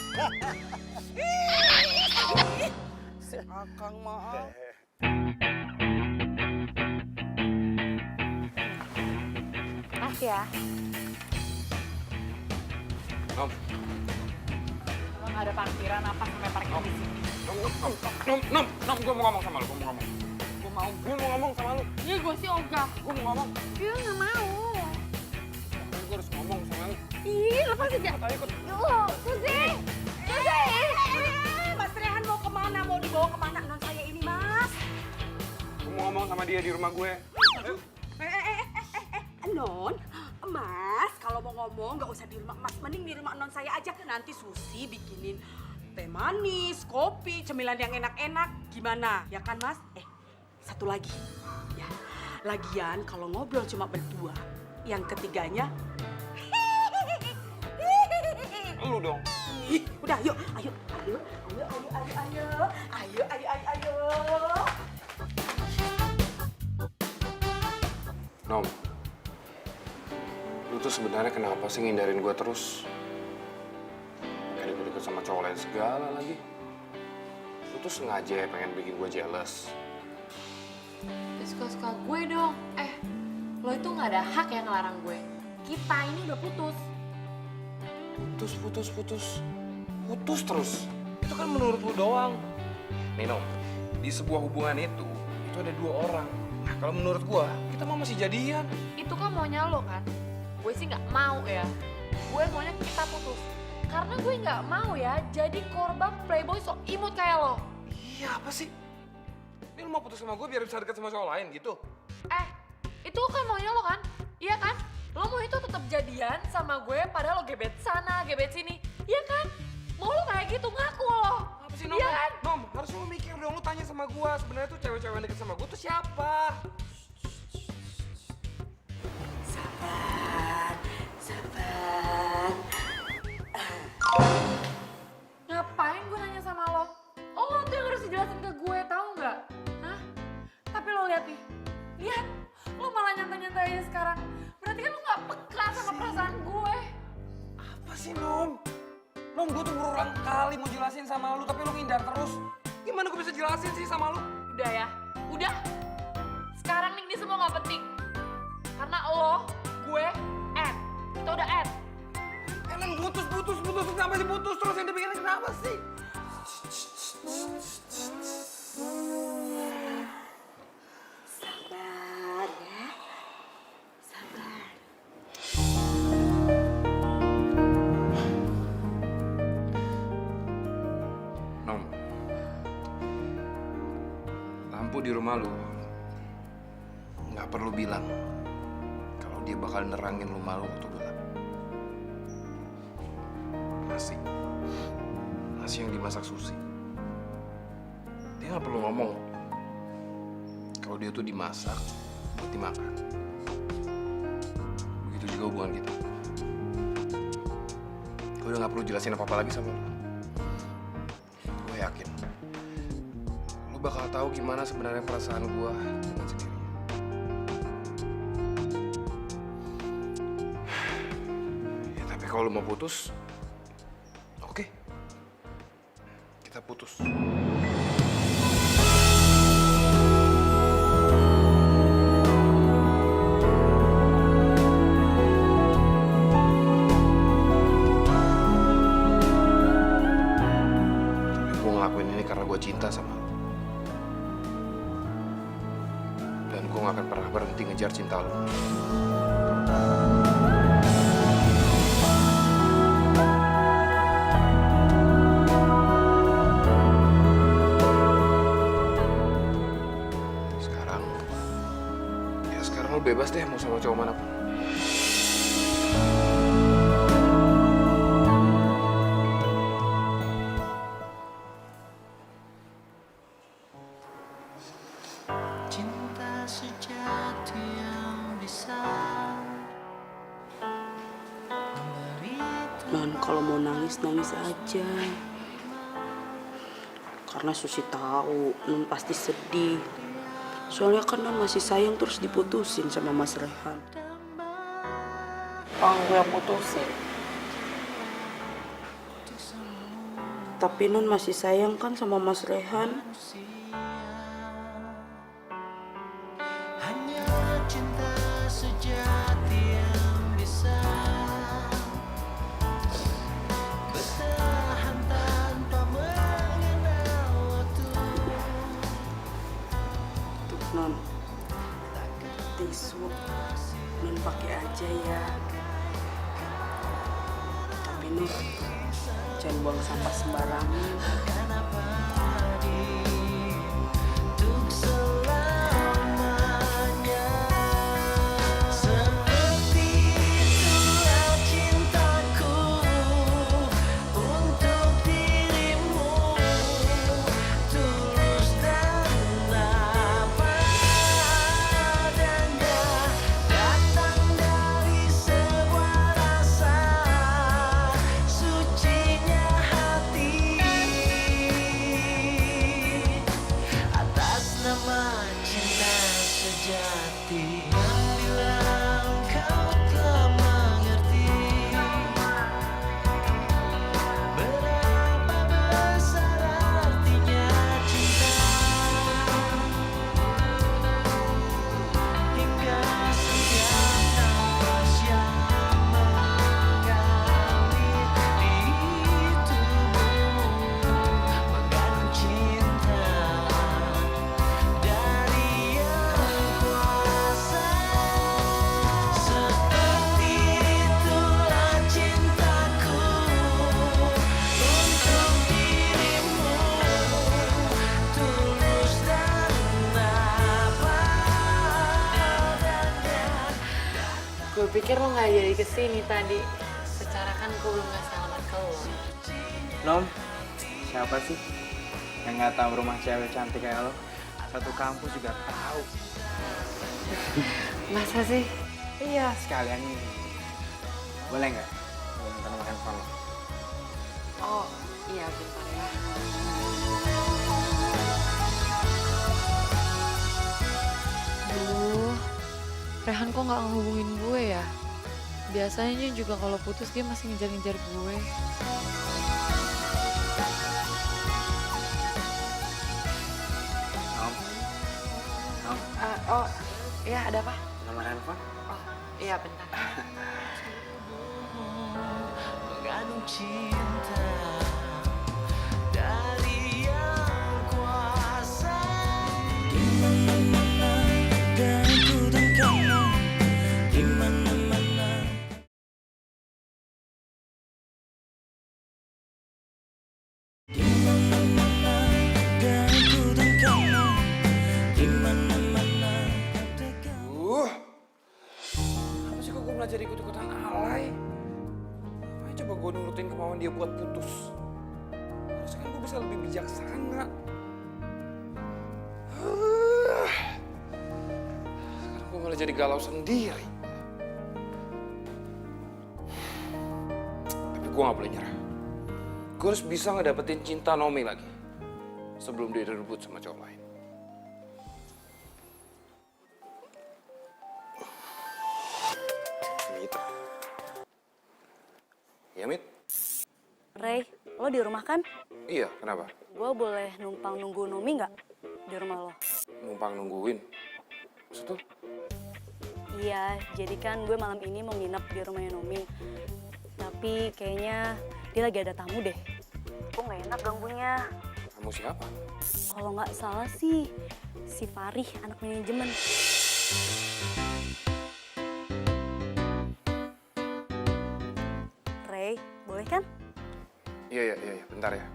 Akang maaf. Makasih ya. Nom, Lo nggak ada parkiran apa sampai parkir di sini? Nom, gue mau ngomong sama lu, gue mau ngomong sama lu. Iya, gue sih ogah. Gue mau ngomong. Iya, nggak mau. Gue harus ngomong sama lu. Ih, lepas aja. Ayo ikut. Yuk, Susi! Mas Rehan mau kemana? Mau dibawa kemana? Non saya ini, Mas. Gue mau ngomong sama dia di rumah gue. Non, Mas, kalau mau ngomong nggak usah di rumah Mas, mending di rumah non saya aja. Nanti Susi bikinin teh manis, kopi, cemilan yang enak-enak. Gimana? Ya kan, Mas? Satu lagi. Ya. Lagian kalau ngobrol cuma berdua, yang ketiganya Lu dong. ih, udah ayo, ayo, ayo, ayo, ayo, ayo, ayo, ayo, ayo, ayo, ayo. Nom, lu tuh sebenarnya kenapa sih ngindarin gue terus? Kayak deket-deket sama cowok lain segala lagi. Lu tuh sengaja ya pengen bikin gue jealous. Ya suka-suka gue dong. Lo itu nggak ada hak yang ngelarang gue. Kita ini udah putus. Putus terus. Itu kan menurut lu doang. Nih Nom, di sebuah hubungan itu ada dua orang. Nah kalau menurut gua, kita mah masih jadian. Itu kan maunya lo kan. Gue sih nggak mau ya. Gue maunya kita putus. Karena gue nggak mau ya jadi korban playboy so imut kayak lo. Iya apa sih? Ini lu mau putus sama gue biar bisa deket sama cowok lain gitu? Itu kan maunya lo kan? Iya kan? Lo mau itu tetap jadian sama gue padahal lo gebet sana, gebet sini. Iya kan? Mau lo kayak gitu ngaku lo. Apa sih Nom? Iya kan? Nom, harus lu mikir dong, lu tanya sama gua. Sebenarnya tuh cewek-cewek yang deket sama gua tuh siapa? Sabar, sabar. Ngapain gue nanya sama lo? Lo tuh yang harus dijelasin ke gue, tahu nggak? Hah? Tapi lo lihat nih, lihat, lo malah nyantai-nyantai aja sekarang. Berarti kan lo nggak peka sama perasaan gue. Apa sih Nom? Nom, gua tuh berulang kali mau jelasin sama lu, tapi lu ngindar terus. Gimana gua bisa jelasin sih sama lu? Udah ya, udah. Sekarang nih ini semua nggak penting. Karena lo, gue, end. Kita udah end. Ellen putus, kenapa sih putus terus yang dipikirin kenapa sih? Sabar ya. Sabar. Nom, lampu di rumah lu nggak perlu bilang kalau dia bakal nerangin rumah lu waktu gelap. Nasi yang dimasak Susi, dia nggak perlu ngomong kalau dia tuh dimasak buat dimakan. Begitu juga hubungan kita. Gue udah nggak perlu jelasin apa-apa lagi sama lu. Gue yakin lu bakal tahu gimana sebenarnya perasaan gue dengan sendirinya. Ya tapi kalau lu mau putus, oke, kita putus. Gue ngelakuin ini karena gue cinta sama lo. Dan gue gak akan pernah berhenti ngejar cinta lo. Sekarang lo bebas deh mau sama cowok manapun. Cinta sejati yang bisa Non, kalau mau nangis, nangis aja. Karena Susi tahu, Non pasti sedih. Soalnya kan Non masih sayang terus diputusin sama Mas Rehan. Gue yang putusin. Tapi Non masih sayang kan sama Mas Rehan. hanya cinta sejati yang bisa bertahan tanpa mengenal waktu. Tuh Non, tisu Non pakai aja ya. Tapi Non, jangan buang sampah sembarangan. Untuk selamanya seperti itulah cintaku untuk dirimu, tulus dan abadi. pikir lo nggak jadi kesini tadi. Secara kan gue belum ngasih alamat ke lo. Nom, siapa sih yang nggak tahu rumah cewek cantik kayak lo? Satu kampus juga tahu. Masa sih? Iya, sekalian ini. Boleh nggak? Gue minta nomor handphone lo. Oh, iya bentar ya. Duh, Rehan kok nggak ngehubungin gue ya? Biasanya juga kalau putus dia masih ngejar-ngejar gue. Nom, Nom, Oh, iya ada apa? nomor handphone? Oh, iya bentar. Mengandung cinta dari yang kuasa. Di mana-mana dan ku dan kamu. Di mana-mana. Di mana-mana dan ku dan kamu. Di mana-mana ada kamu. Apa sih kok gue belajar ikut-ikutan alay? Ayo coba gue nurutin kemauan dia buat putus. Harusnya kan gue bisa lebih bijaksana. Sekarang gue malah jadi galau sendiri. Tapi gue gak boleh nyerah. Gue harus bisa ngedapetin cinta Nomi lagi. Sebelum dia direbut sama cowok lain. Mit. Ya, Mit? Ray, lo di rumah kan? Iya, kenapa? Gue boleh numpang nunggu Nomi nggak di rumah lo? Numpang nungguin. Maksud tuh? Iya, jadi kan gue malam ini mau nginep di rumahnya Nomi. Tapi kayaknya dia lagi ada tamu deh. Gue nggak enak ganggunya. Kamu siapa? Kalau nggak salah sih, si Farih, anak manajemen. Ray, boleh kan? Iya, bentar ya.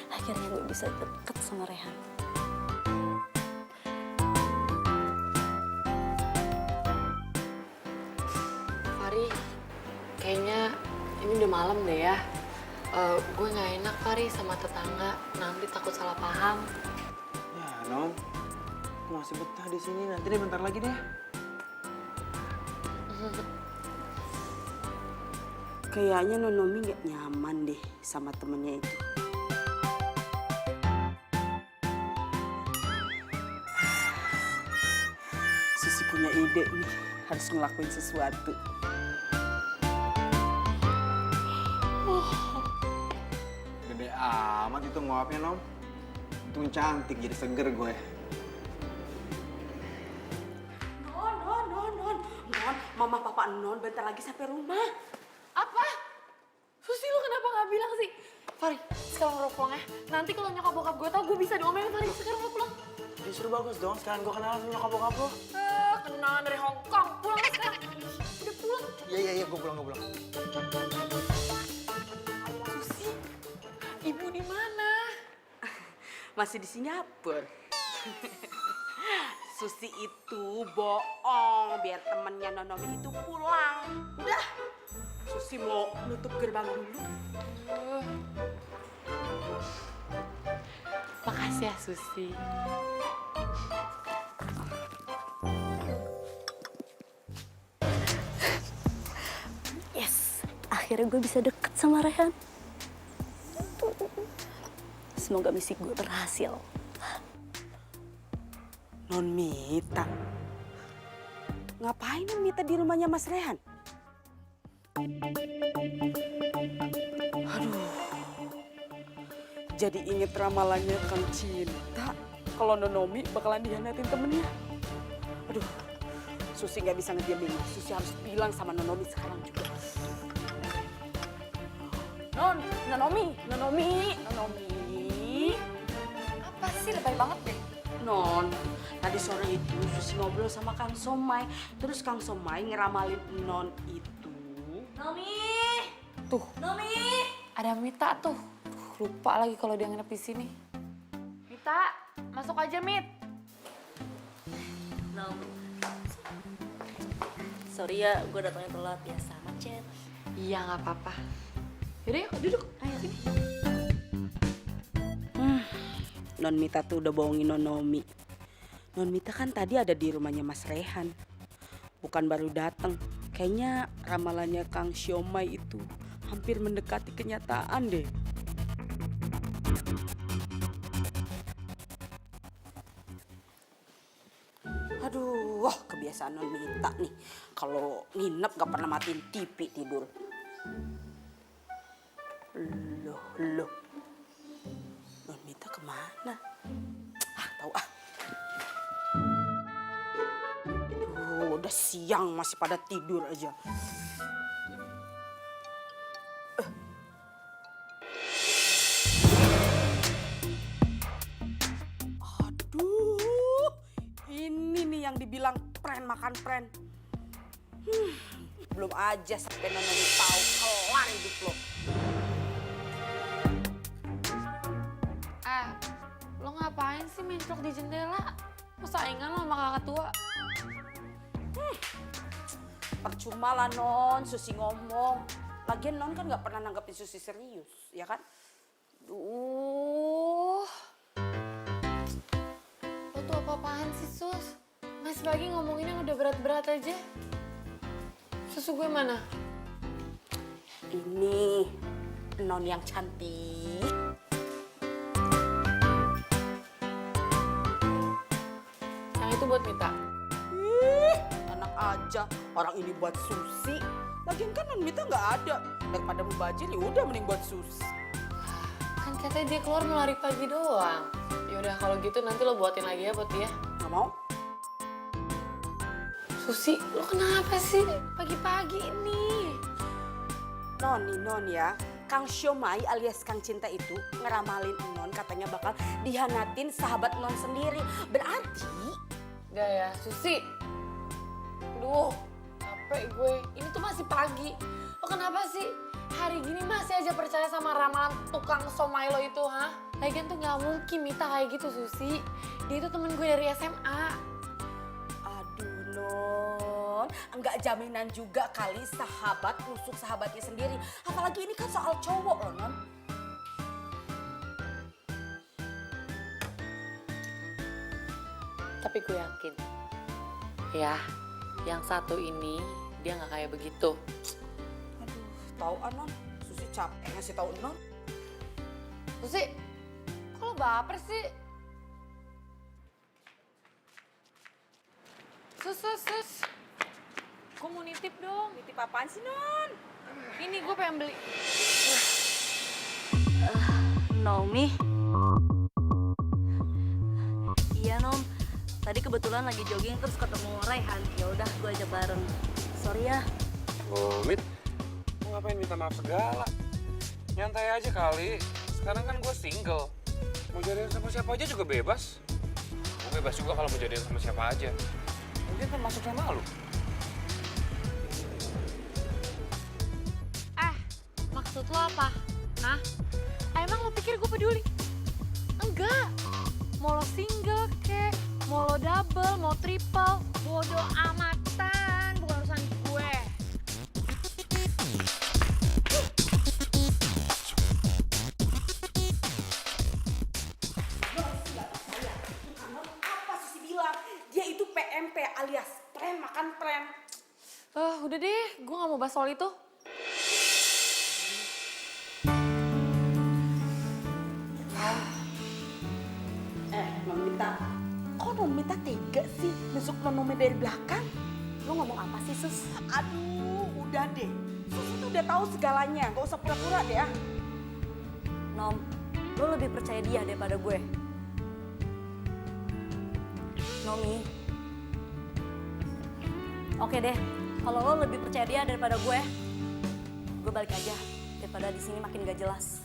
Akhirnya gue bisa deket sama Rehan. Fari, kayaknya ini udah malam deh ya. Gue nggak enak Fari sama tetangga, nanti takut salah paham. Ya, Nom. Aku masih betah di sini. Nanti deh bentar lagi deh. Kayaknya Nonomi nggak nyaman deh sama temennya itu. Sisi punya ide nih, harus ngelakuin sesuatu. Gede amat itu nguapnya, Nom. Untung cantik, jadi seger gue. Non. Mama papa Non bentar lagi sampai rumah. Apa? Susi lu kenapa nggak bilang sih? Fari, sekarang lo pulang ya. Nanti kalau nyokap bokap gue tau gue bisa diomelin Fari. Sekarang lo pulang. Justru bagus dong, sekarang gue kenalan sama nyokap bokap lo. Kenalan dari Hong Kong. Pulang ya sekarang. Udah pulang. Iya, gue pulang. Susi, ibu di mana? Masih di Singapura. Susi itu bohong biar temennya Nonomi itu pulang. Udah, Susi mau nutup gerbang dulu. Makasih ya Susi. Yes, akhirnya gue bisa deket sama Rehan. Semoga misi gue berhasil. Non Mita. Ngapain Non Mita di rumahnya Mas Rehan? Aduh. Jadi inget ramalannya Kang Cinta. Kalau Nonomi bakalan dihianatin temennya. Aduh. Susi nggak bisa ngediamin. Susi harus bilang sama Nonomi sekarang juga. Nonomi. Apa sih lebay banget deh? Non, tadi sore itu Susi ngobrol sama Kang Somai. Terus Kang Somai ngeramalin Non itu. Nomi! Tuh, Nomi! ada Mita tuh. Lupa lagi kalau dia nginep di sini. Mita, masuk aja Mit. Nom. Sorry ya, gue datangnya telat, biasa macet. Iya nggak apa-apa. Yaudah yuk duduk. Ayo sini. Non Mita tuh udah bohongin Non Nomi. Non Mita kan tadi ada di rumahnya Mas Rehan. Bukan baru datang. Kayaknya ramalannya Kang Siomay itu hampir mendekati kenyataan deh. Aduh, wah kebiasaan Non Mita nih. Kalau nginep gak pernah matiin TV tidur. Loh. Non Mita kemana? Tahu ah. Udah siang masih pada tidur aja. Aduh, ini nih yang dibilang pren makan pren. Belum aja sampai Nonomi tahu kelar hidup lo. Lo ngapain sih mencok di jendela? Lo saingan lo sama kakak tua? Percuma lah Non, Susi ngomong. Lagian Non kan gak pernah nanggepin Susi serius, ya kan? Lo tuh apa-apaan sih Sus? Mas Bagi ngomongin yang udah berat-berat aja. Susu gue mana? Ini Non yang cantik. Yang itu buat Mita. Enak aja, orang ini buat Susi. Lagian kan Non Mita nggak ada. Daripada mubazir ya udah mending buat Susi. Kan katanya dia keluar mau lari pagi doang. Yaudah kalau gitu nanti lo buatin lagi ya buat dia. Nggak mau? Susi, lo kenapa sih pagi-pagi ini? Non ya, Kang Siomay alias Kang Cinta itu ngeramalin Non katanya bakal dihianatin sahabat Non sendiri. Berarti Gak ya, Susi. Aduh, capek gue. Ini tuh masih pagi. Lo kenapa sih hari gini masih aja percaya sama ramalan tukang somai lo itu, ha? Lagian tuh gak mungkin Mita kayak gitu, Susi. Dia itu temen gue dari SMA. aduh Non, enggak jaminan juga kali sahabat nusuk sahabatnya sendiri. Apalagi ini kan soal cowok loh Non. Tapi gue yakin, ya, yang satu ini dia gak kayak begitu. Aduh, tahu Non, Susi capek ngasih tahu Non. Susi, kok lo baper sih? Sus. Gue mau nitip dong. Nitip apaan sih Non? Ini gue pengen beli. Naomi. Iya Nom, tadi kebetulan lagi jogging terus ketemu Raihan. Ya udah gue ajak bareng. Sorry ya. Oh, Mit, mau ngapain minta maaf segala? Nyantai aja kali. Sekarang kan gue single. Mau jadian sama siapa aja juga bebas. Gue bebas juga kalau mau jadian sama siapa aja. Mungkin termasuk sama lu. Maksud lo apa? Hah? Emang lo pikir gue peduli? Enggak. Mau lo single kek, mau lo double, mau triple, bodo amatan, bukan urusan gue. Apa Susi bilang? Dia itu PMP alias pren makan pren. Udah deh, gue gak mau bahas soal itu. Non Mita, kok Non Mita tega sih nusuk Nonomi dari belakang? Lo ngomong apa sih Sus? Aduh, udah deh. Susi tuh udah tahu segalanya, gak usah pura-pura deh ya. Nom, lo lebih percaya dia daripada gue. Nomi. Oke deh, kalau lo lebih percaya dia daripada gue balik aja daripada di sini makin gak jelas.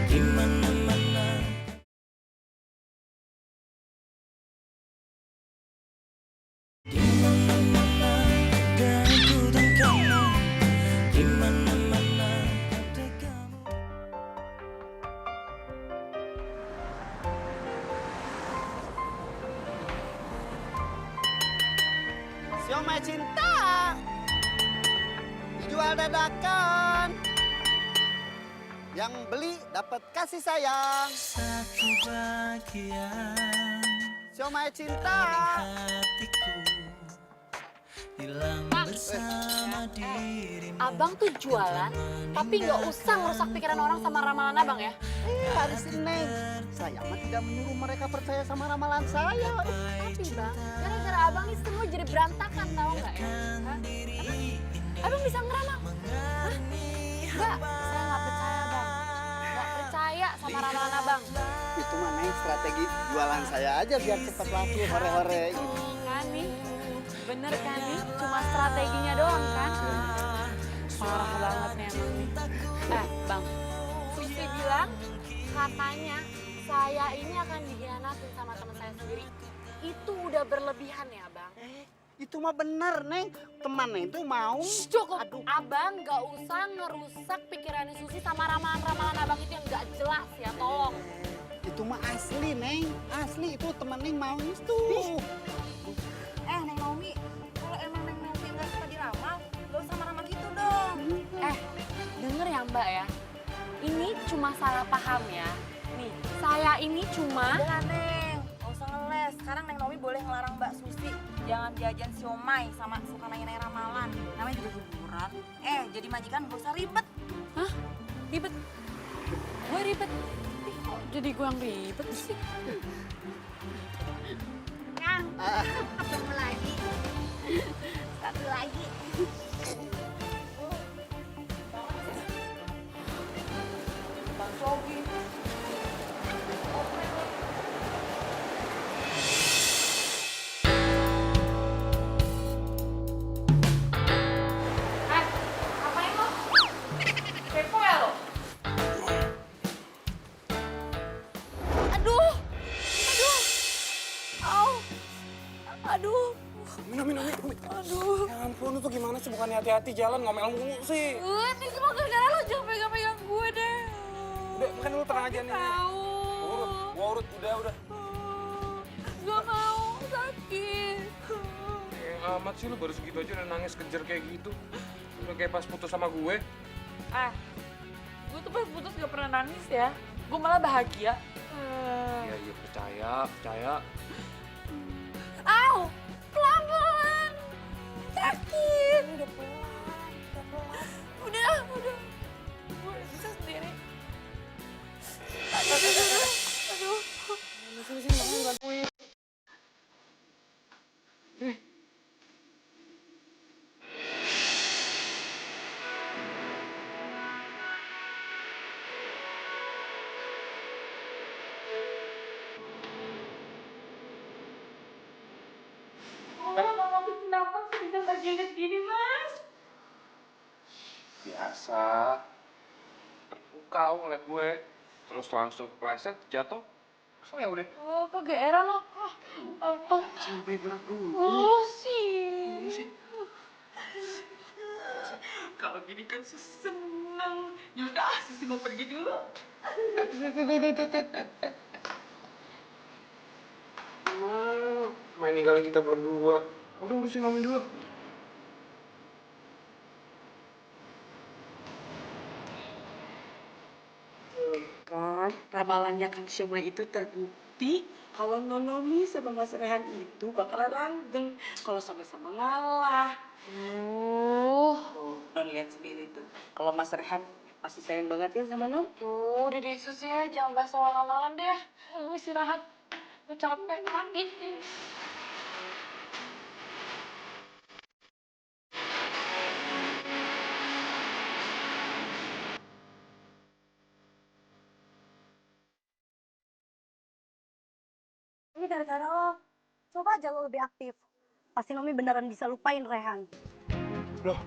Dimana-mana dan Siomay cinta dijual dadakan. Yang beli dapat kasih sayang. Satu bagian Siomay cinta. hatiku hilang bersama dirimu. Abang tuh jualan, tapi nggak usah ngerusak pikiran orang sama ramalan abang ya. Harisin Neng. Saya mah tidak menyuruh mereka percaya sama ramalan saya. Tapi bang, gara-gara abang nih semua jadi berantakan tau nggak ya? Hah? Abang bisa ngeramal? Hah? Enggak, saya nggak percaya bang. Nggak percaya sama ramalan abang. Itu mah Neng strategi jualan saya aja biar cepat laku hore-hore. Kan nih, bener kan nih? Cuma strateginya doang kan? Parah banget nih emang nih. Bang, Susi bilang katanya saya ini akan dikhianatin sama teman saya sendiri. Itu udah berlebihan ya bang. Itu mah bener Neng. Teman Neng itu mau. Cukup, abang gak usah ngerusak pikirannya Susi sama ramalan-ramalan abang itu yang gak jelas ya, tolong. Itu mah asli Neng. Asli itu teman Neng mau itu. Neng Naomi, kalau emang Neng Naomi nggak suka diramal, nggak usah marah-marah gitu dong. Denger ya mbak ya, ini cuma salah paham ya. Nih, saya ini cuma... Udah Neng, nggak usah ngeles. Sekarang Neng Naomi boleh ngelarang Mbak Susi jangan jajan siomay sama suka nanya ramalan. Namanya juga hiburan. Jadi majikan nggak usah ribet. Hah? Ribet? Gue ribet? Ih, kok jadi gue yang ribet sih? Kang, ketemu lagi. Satu lagi. Bang Sogi. Ngapain lo? Kepo ya lo? Aduh! Aduh! Au! Aduh! Nomi. Aduh! Ya ampun, lu tuh gimana sih? Bukannya hati-hati jalan, ngomel mulu sih. Ini semua gara-gara lo, jangan pegang-pegang gue deh. Udah, makan dulu tenang aja nih. Tahu. Gua urut, udah. Gak mau, sakit. Amat sih lu baru segitu aja udah nangis kejer kayak gitu. Udah kayak pas putus sama gue. Gue tuh pas putus gak pernah nangis ya. Gue malah bahagia. Iya, percaya. Au! Pelan-pelan. Sakit. Udah pelan. Udah. Gue bisa sendiri. Aduh. Sini, bantuin. Kenapa sih bisa terjengket gini, Mas? Biasa. Kau ngeliat gue, terus langsung kepleset, jatuh. So ya udah. Oh, kegeeran lo. Apa? Sampai berat dulu. Oh, sih. Kalau gini kan seneng. Yaudah, Sisi mau pergi dulu. Main ninggalin kita berdua. Udah urusin Nomi dulu. Kan, ramalannya Kang Siomay itu terbukti kalau Nonomi sama Mas Rehan itu bakalan langgeng kalau sama-sama ngalah. Non lihat sendiri tuh. Kalau Mas Rehan pasti sayang banget ya sama Non. Udah deh, Sus ya. Jangan bahas soal lamalan deh. Lu istirahat. Lu capek, sakit. Ini gara-gara lo. Coba aja lo lebih aktif. Pasti Nomi beneran bisa lupain Rehan. Loh,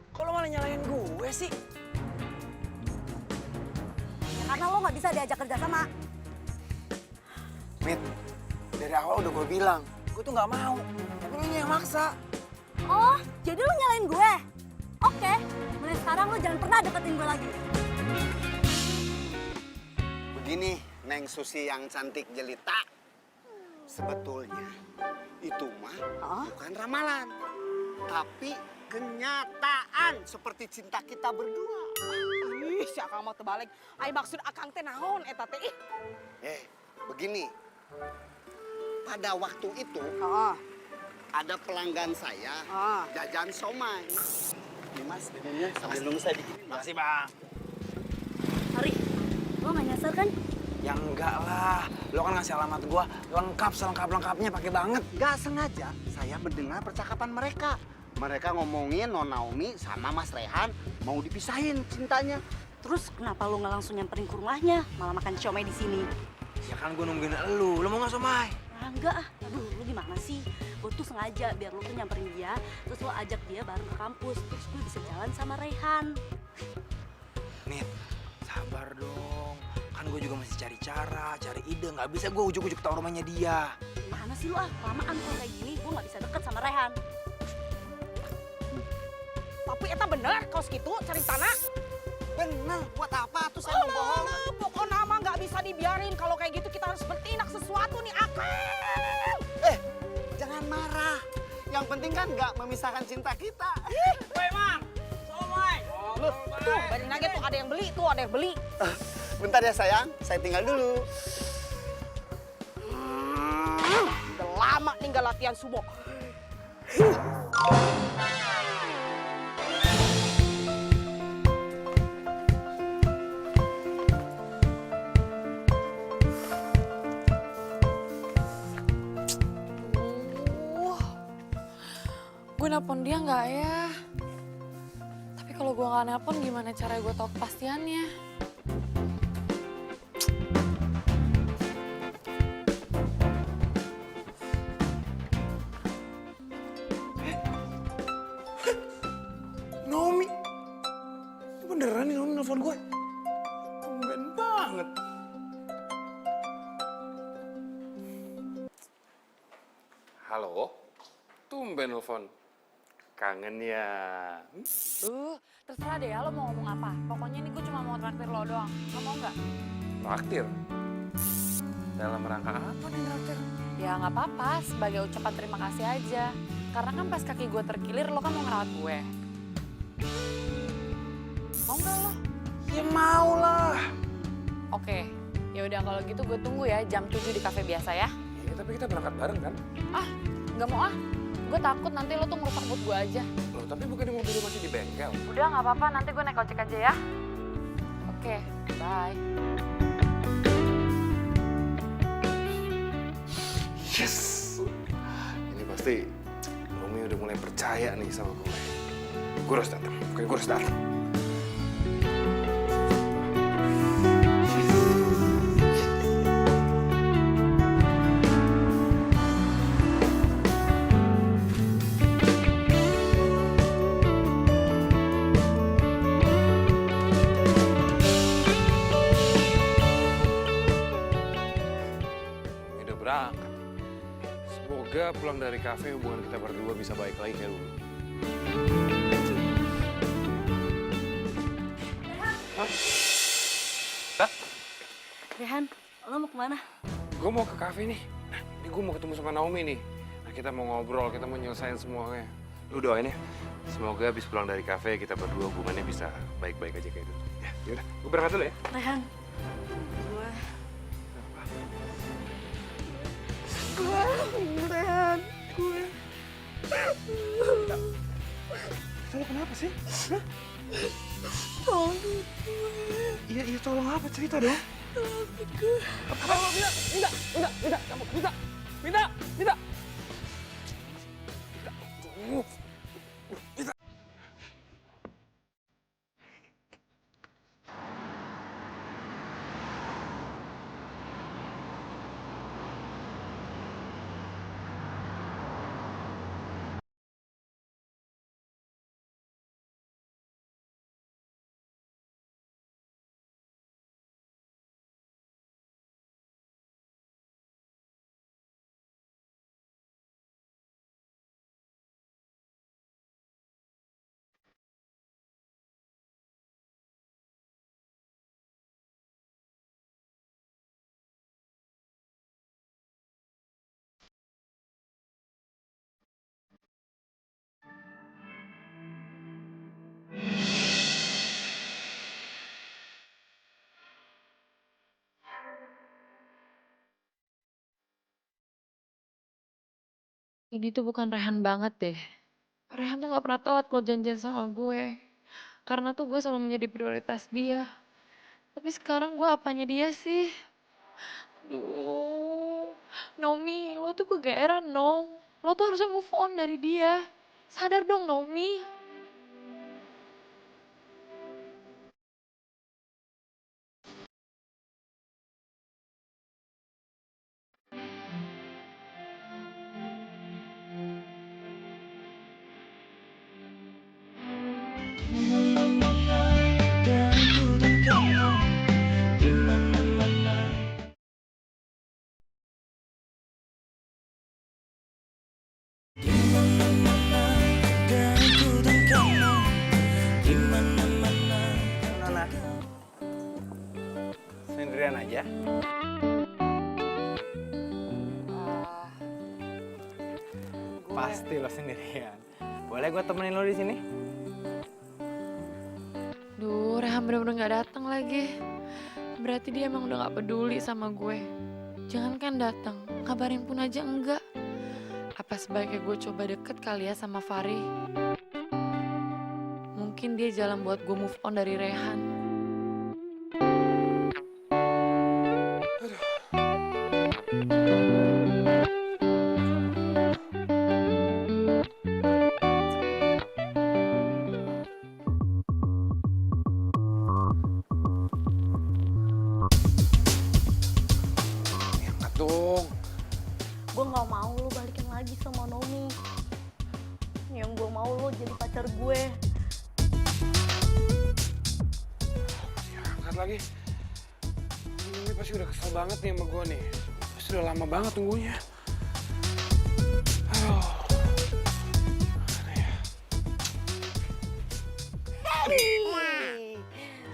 kok lo malah nyalain gue sih? Ya karena lo nggak bisa diajak kerja sama. Mit, dari awal udah gue bilang, gue tuh nggak mau. Tapi lo yang maksa. Oh, jadi lo nyalain gue? Oke, mulai sekarang lo jangan pernah deketin gue lagi. Begini Neng Susi yang cantik jelita. Sebetulnya itu mah Hah? bukan ramalan, tapi kenyataan seperti cinta kita berdua. Ih, si Akang mau terbalik. Ai maksud Akang teh naon eta teh? Ih. Begini. Pada waktu itu Heeh. ada pelanggan saya Ah. jajan somai. Ini Mas, minumnya sambil nunggu saya bikin. Makasih bang. Hari, lo nggak nyasar kan? Ya enggak lah, lo kan ngasih alamat gua lengkap selengkap-lengkapnya pakai banget. Gak sengaja saya mendengar percakapan mereka. Mereka ngomongin Non Naomi sama Mas Rehan mau dipisahin cintanya. Terus kenapa lo nggak langsung nyamperin ke rumahnya, malah makan siomay di sini? Ya kan gua nungguin lo mau nggak somai? Ah, enggak ah, aduh lu gimana sih? Gue tuh sengaja biar lo tuh nyamperin dia, terus lo ajak dia bareng ke kampus, terus gue bisa jalan sama Rehan. Nit, sabar dong. Kan gue juga masih cari cara, cari ide. Nggak bisa gue ujuk-ujuk tahu rumahnya dia. Gimana sih lo ah, lamaan kalau kayak gini gue nggak bisa deket sama Rehan. Tapi eta bener kaos gitu cari tanah. Bener, buat apa tuh saya bohong? Pokoknya mah nggak bisa dibiarin. Kalau kayak gitu kita harus bertindak sesuatu nih Akang. Jangan marah. Yang penting kan nggak memisahkan cinta kita. Woi, Mang. Somai. Loh, tuh balik lagi tuh ada yang beli, tuh ada yang beli. Bentar ya sayang, saya tinggal dulu. Udah lama nih nggak latihan sumo. Gue nelpon dia nggak ya? Tapi kalau gue nggak nelpon, gimana cara gue tahu kepastiannya? Naomi. Ini beneran nih Naomi nelfon gue. Tumben banget. Halo. Tumben nelfon. Kangen ya. Terserah deh ya lo mau ngomong apa. Pokoknya ini gue cuma mau traktir lo doang. Lo mau nggak? Traktir? Dalam rangka apa nih traktir? Ya nggak apa-apa, sebagai ucapan terima kasih aja. Karena kan pas kaki gue terkilir, lo kan mau ngerawat gue. Mau nggak lo? Ya mau lah. Oke, ya udah kalau gitu gue tunggu ya jam 7 di kafe biasa ya. Ya, tapi kita berangkat bareng kan? Ah, nggak mau ah. Gue takut nanti lo tuh ngerusak mood gue aja. Loh, tapi bukan di mobil masih di bengkel. Udah nggak apa-apa, nanti gue naik ojek aja ya. Oke, bye. Yes. Ini pasti Naomi udah mulai percaya nih sama gue. Gue harus datang. Oke, gue harus datang. Udah berangkat. Semoga pulang dari kafe hubungan kita berdua bisa baik lagi kayak dulu. Rehan, lo mau kemana? Gue mau ke kafe nih. Nah, ini gue mau ketemu sama Naomi nih. Nah, kita mau ngobrol, kita mau nyelesain semuanya. Lu doain ya. Semoga habis pulang dari kafe kita berdua hubungannya bisa baik-baik aja kayak dulu. Ya, yaudah. Gue berangkat dulu ya. Rehan, gue Lo kenapa sih? Hah? Tolong gue. Iya, tolong apa? Cerita dong. Minta. Ini tuh bukan Rehan banget deh. Rehan tuh gak pernah telat kalau janjian sama gue. Karena tuh gue selalu menjadi prioritas dia. Tapi sekarang gue apanya dia sih? Duh, Naomi, lo tuh kegeeran, Nom. Lo tuh harusnya move on dari dia. Sadar dong, Naomi. Dan ku dan kamu di mana-mana. Di mana-mana. Dan ku dan kamu di mana-mana. Nona. Sendirian aja. Pasti lo sendirian. Boleh gue temenin lo di sini? Duh, Rehan bener-bener gak datang lagi. Berarti dia emang udah gak peduli sama gue. Jangankan datang, kabarin pun aja enggak. Apa sebaiknya gue coba deket kali ya sama Fari? Mungkin dia jalan buat gue move on dari Rehan. Angkat dong. Gue nggak mau lo balikan lagi sama Nomi. Yang gue mau lo jadi pacar gue. Angkat lagi. Ini pasti udah kesel banget nih sama gue nih. Pasti udah lama banget tunggunya. Aduh. Mana ya?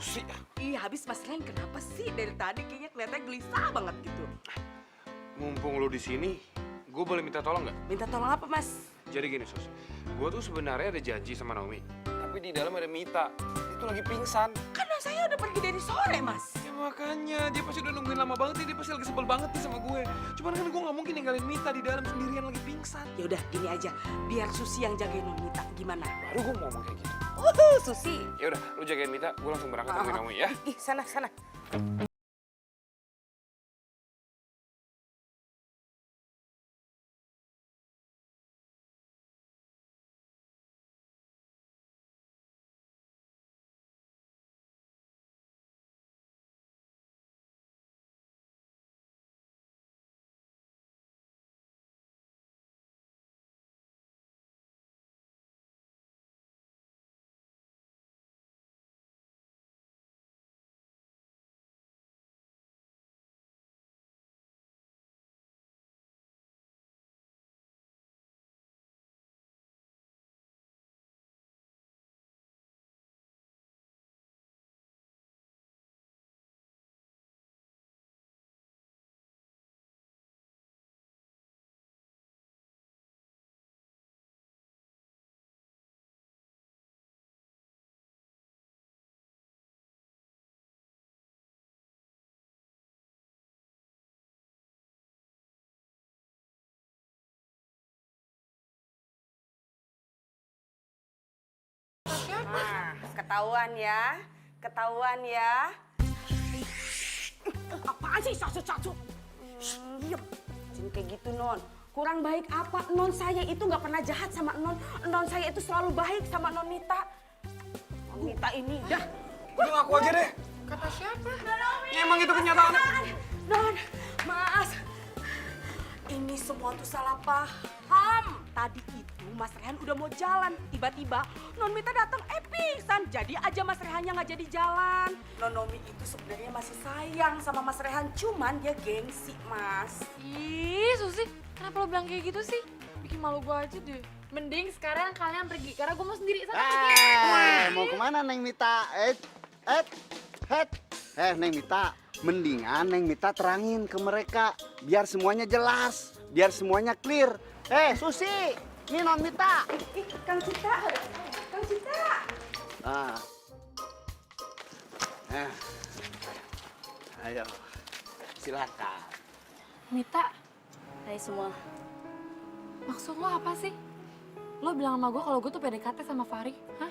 Susi. Ih, habis Mas Ren kenapa sih dari tadi kayaknya kelihatannya gelisah banget gitu. Mumpung lu di sini, gue boleh minta tolong nggak? Minta tolong apa, Mas? Jadi gini, Sus. Gue tuh sebenarnya ada janji sama Naomi. Tapi di dalam ada Mita. Itu lagi pingsan. Karena saya udah pergi dari sore, Mas. Ya makanya, dia pasti udah nungguin lama banget nih. Dia pasti lagi sebel banget nih sama gue. Cuman kan gue nggak mungkin ninggalin Mita di dalam sendirian lagi pingsan. Ya udah, gini aja. Biar Susi yang jagain Nonita. Gimana? Baru gue ngomong kayak gitu. Susi. Ya udah, lu jagain Mita. Gue langsung berangkat nemuin Naomi ya. Ih, sana. Nah, ketahuan ya. Apaan sih sasu-sasu? Diam. Jangan kayak gitu, Non. Kurang baik apa? Non saya itu nggak pernah jahat sama Non. Non saya itu selalu baik sama Nonita. Nonita ini dah. Udah ngaku aja deh. Kata siapa? Ya emang itu kenyataannya. Non, Mas. Ini semua tuh salah paham. Tadi itu Mas Rehan udah mau jalan. Tiba-tiba Non Mita datang pingsan. Jadi aja Mas Rehannya nggak jadi jalan. Non Nomi itu sebenarnya masih sayang sama Mas Rehan. Cuman dia gengsi, Mas. Ih, Susi, kenapa lo bilang kayak gitu sih? Bikin malu gue aja deh. Mending sekarang kalian pergi, karena gue mau sendiri sana pergi. Mau kemana Neng Mita? Neng Mita, mendingan Neng Mita terangin ke mereka biar semuanya jelas, biar semuanya clear. Susi, ini Non Mita. Kang Cita. Ah. Ayo, silakan. Mita, Hai semua. Maksud lo apa sih? Lo bilang sama gue kalau gue tuh PDKT sama Fari, hah?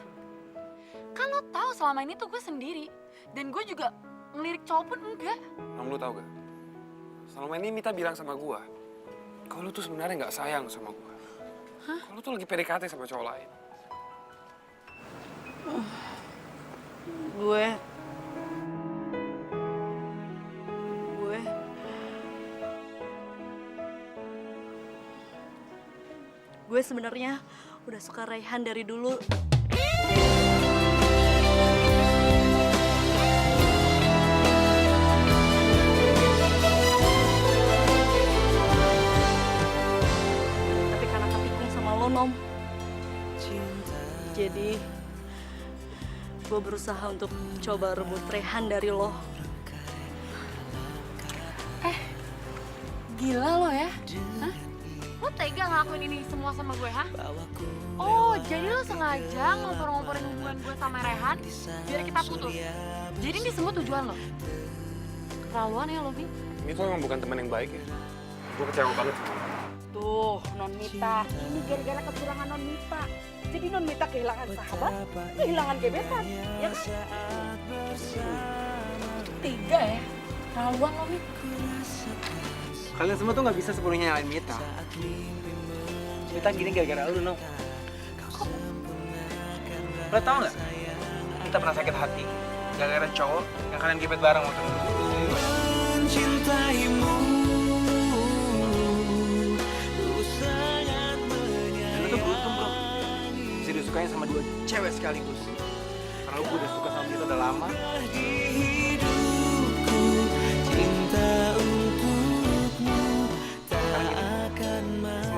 Kan lo tahu selama ini tuh gue sendiri. Dan gue juga ngelirik cowok pun enggak. Kamu lu tahu gak? Selama ini Mita bilang sama gua, kalau lu tuh sebenarnya nggak sayang sama gua. Hah? Kalau lu tuh lagi PDKT sama cowok lain. Gue sebenarnya udah suka Raihan dari dulu. Tapi karena ketikung sama lo, Nom. Jadi gue berusaha untuk coba rebut Raihan dari lo. Gila lo ya, hah? Lo tega ngelakuin ini semua sama gue, hah? Oh, jadi lo sengaja ngompor-ngomporin hubungan gue sama Rehan biar kita putus. Jadi ini semua tujuan lo? Keterlaluan ya lo, Vi? Ini tuh emang bukan teman yang baik ya. Gue kecewa banget sama lo. Tuh, Non Mita, ini gara-gara kecurangan Non Mita. Jadi Non Mita kehilangan sahabat, kehilangan gebetan, ya kan? Tega ya? Keterlaluan lo, Vi. Kalian semua tuh nggak bisa sepenuhnya nyalain Mita. Mita gini gara-gara lu, Nong. Lo tau nggak? Mita pernah sakit hati gara-gara cowok yang kalian gebet bareng waktu itu. Dan lu tuh beruntung, bro. Bisa disukain sama 2 cewek sekaligus. Karena lu udah suka sama Mita udah lama.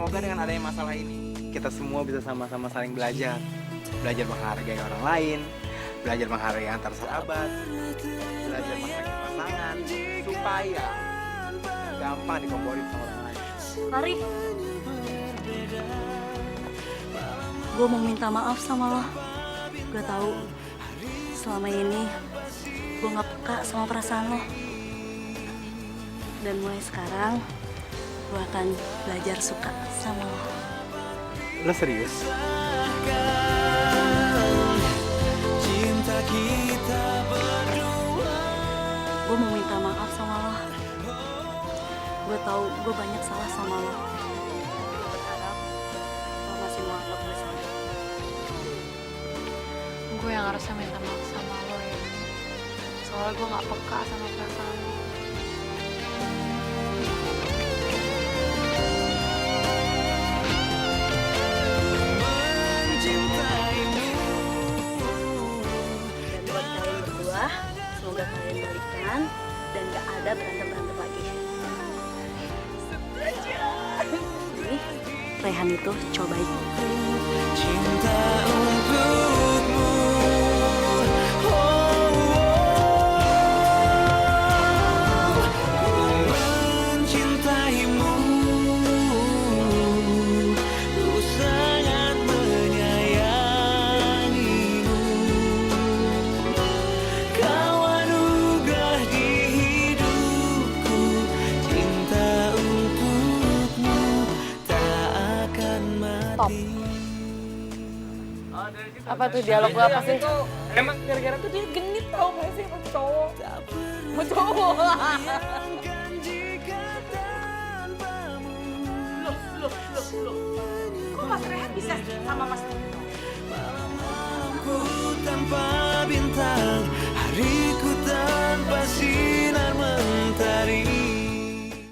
Semoga dengan adanya masalah ini, kita semua bisa sama-sama saling belajar. Belajar menghargai orang lain, belajar menghargai antar sahabat, belajar menghargai pasangan, supaya gampang dikomporin sama orang lain. Lari. Gue mau minta maaf sama lo. Gue tahu selama ini gue gak peka sama perasaan lo. Dan mulai sekarang gue akan belajar suka sama lo. Lo serius? Gue mau minta maaf sama lo. Gue tahu gue banyak salah sama lo. Gue berharap lo masih mau anggap gue salah. Gue yang harusnya minta maaf sama lo ya. Soalnya gue gak peka sama perasaan lo. Dan buat kalian berdua, semoga kalian balikan dan gak ada berantem-berantem lagi. Ini Raihan itu cowok baik. Top. Apa tuh dialog lo apa sih? Emang gara-gara tuh dia genit tau gak sih sama cowok? Sama cowok. Loh. Kok Mas Rehan bisa sama Mas Tito? Tanpa bintang